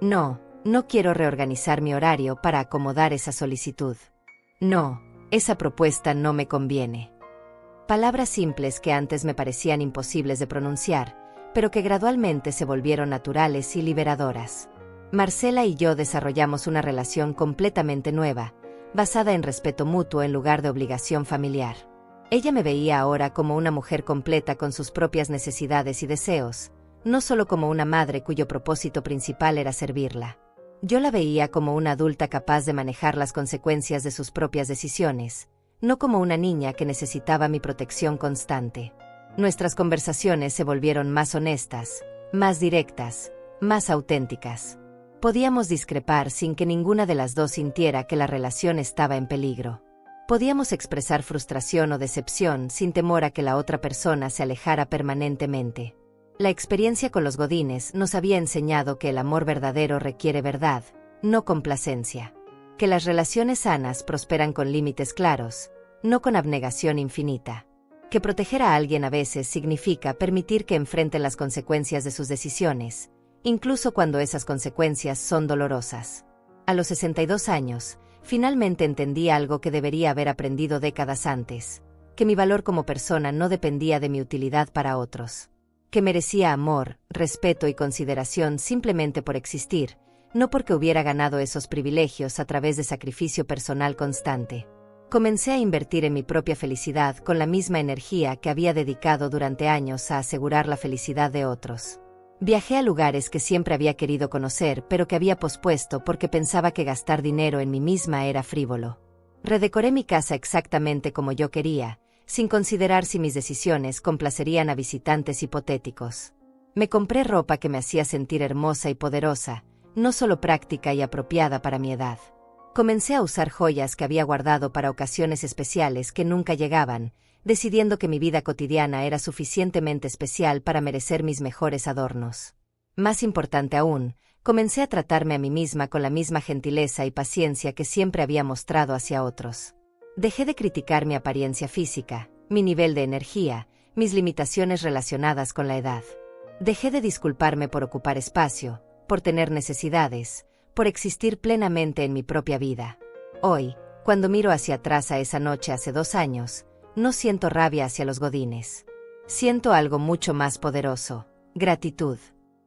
No, no quiero reorganizar mi horario para acomodar esa solicitud. No, esa propuesta no me conviene. Palabras simples que antes me parecían imposibles de pronunciar, pero que gradualmente se volvieron naturales y liberadoras. Marcela y yo desarrollamos una relación completamente nueva, basada en respeto mutuo en lugar de obligación familiar. Ella me veía ahora como una mujer completa con sus propias necesidades y deseos, no solo como una madre cuyo propósito principal era servirla. Yo la veía como una adulta capaz de manejar las consecuencias de sus propias decisiones, no como una niña que necesitaba mi protección constante. Nuestras conversaciones se volvieron más honestas, más directas, más auténticas. Podíamos discrepar sin que ninguna de las dos sintiera que la relación estaba en peligro. Podíamos expresar frustración o decepción sin temor a que la otra persona se alejara permanentemente. La experiencia con los godines nos había enseñado que el amor verdadero requiere verdad, no complacencia. Que las relaciones sanas prosperan con límites claros, no con abnegación infinita. Que proteger a alguien a veces significa permitir que enfrenten las consecuencias de sus decisiones, incluso cuando esas consecuencias son dolorosas. A los 62 años, finalmente entendí algo que debería haber aprendido décadas antes, que mi valor como persona no dependía de mi utilidad para otros. Que merecía amor, respeto y consideración simplemente por existir, no porque hubiera ganado esos privilegios a través de sacrificio personal constante. Comencé a invertir en mi propia felicidad con la misma energía que había dedicado durante años a asegurar la felicidad de otros. Viajé a lugares que siempre había querido conocer pero que había pospuesto porque pensaba que gastar dinero en mí misma era frívolo. Redecoré mi casa exactamente como yo quería, sin considerar si mis decisiones complacerían a visitantes hipotéticos. Me compré ropa que me hacía sentir hermosa y poderosa, no solo práctica y apropiada para mi edad. Comencé a usar joyas que había guardado para ocasiones especiales que nunca llegaban, decidiendo que mi vida cotidiana era suficientemente especial para merecer mis mejores adornos. Más importante aún, comencé a tratarme a mí misma con la misma gentileza y paciencia que siempre había mostrado hacia otros. Dejé de criticar mi apariencia física, mi nivel de energía, mis limitaciones relacionadas con la edad. Dejé de disculparme por ocupar espacio, por tener necesidades, por existir plenamente en mi propia vida. Hoy, cuando miro hacia atrás a esa noche hace 2 años, no siento rabia hacia los godines. Siento algo mucho más poderoso: gratitud.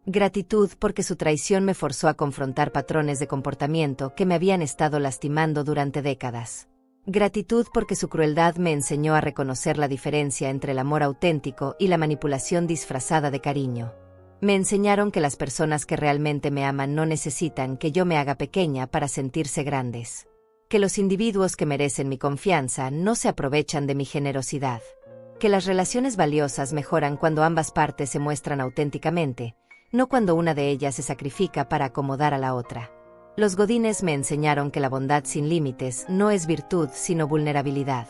Gratitud porque su traición me forzó a confrontar patrones de comportamiento que me habían estado lastimando durante décadas. Gratitud porque su crueldad me enseñó a reconocer la diferencia entre el amor auténtico y la manipulación disfrazada de cariño. Me enseñaron que las personas que realmente me aman no necesitan que yo me haga pequeña para sentirse grandes. Que los individuos que merecen mi confianza no se aprovechan de mi generosidad. Que las relaciones valiosas mejoran cuando ambas partes se muestran auténticamente, no cuando una de ellas se sacrifica para acomodar a la otra. Los godines me enseñaron que la bondad sin límites no es virtud sino vulnerabilidad.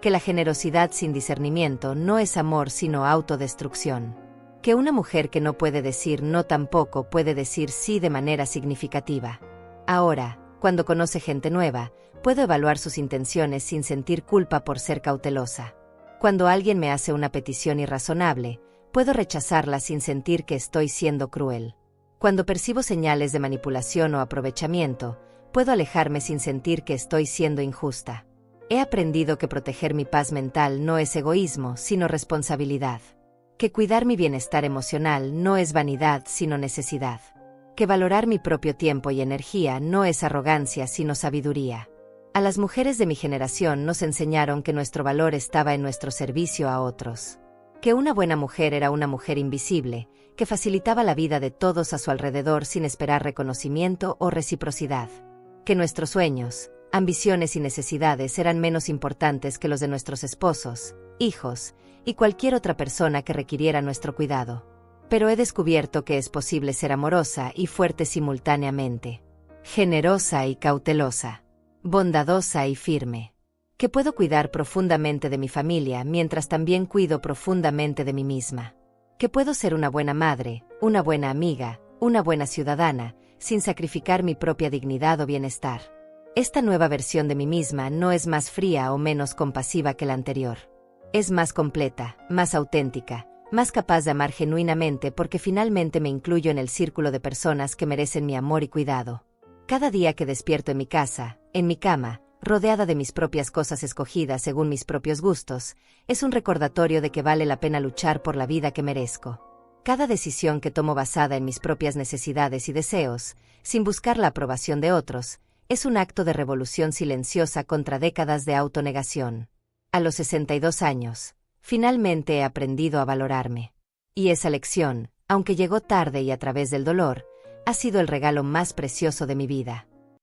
Que la generosidad sin discernimiento no es amor sino autodestrucción. Que una mujer que no puede decir no tampoco puede decir sí de manera significativa. Ahora, cuando conoce gente nueva, puedo evaluar sus intenciones sin sentir culpa por ser cautelosa. Cuando alguien me hace una petición irrazonable, Puedo rechazarlas sin sentir que estoy siendo cruel. Cuando percibo señales de manipulación o aprovechamiento, puedo alejarme sin sentir que estoy siendo injusta. He aprendido que proteger mi paz mental no es egoísmo, sino responsabilidad. Que cuidar mi bienestar emocional no es vanidad, sino necesidad. Que valorar mi propio tiempo y energía no es arrogancia, sino sabiduría. A las mujeres de mi generación nos enseñaron que nuestro valor estaba en nuestro servicio a otros. Que una buena mujer era una mujer invisible, que facilitaba la vida de todos a su alrededor sin esperar reconocimiento o reciprocidad. Que nuestros sueños, ambiciones y necesidades eran menos importantes que los de nuestros esposos, hijos y cualquier otra persona que requiriera nuestro cuidado. Pero he descubierto que es posible ser amorosa y fuerte simultáneamente, generosa y cautelosa, bondadosa y firme. Que puedo cuidar profundamente de mi familia mientras también cuido profundamente de mí misma. Que puedo ser una buena madre, una buena amiga, una buena ciudadana, sin sacrificar mi propia dignidad o bienestar. Esta nueva versión de mí misma no es más fría o menos compasiva que la anterior. Es más completa, más auténtica, más capaz de amar genuinamente porque finalmente me incluyo en el círculo de personas que merecen mi amor y cuidado. Cada día que despierto en mi casa, en mi cama, rodeada de mis propias cosas escogidas según mis propios gustos, es un recordatorio de que vale la pena luchar por la vida que merezco. Cada decisión que tomo basada en mis propias necesidades y deseos, sin buscar la aprobación de otros, es un acto de revolución silenciosa contra décadas de autonegación. A los 62 años, finalmente he aprendido a valorarme. Y esa lección, aunque llegó tarde y a través del dolor, ha sido el regalo más precioso de mi vida.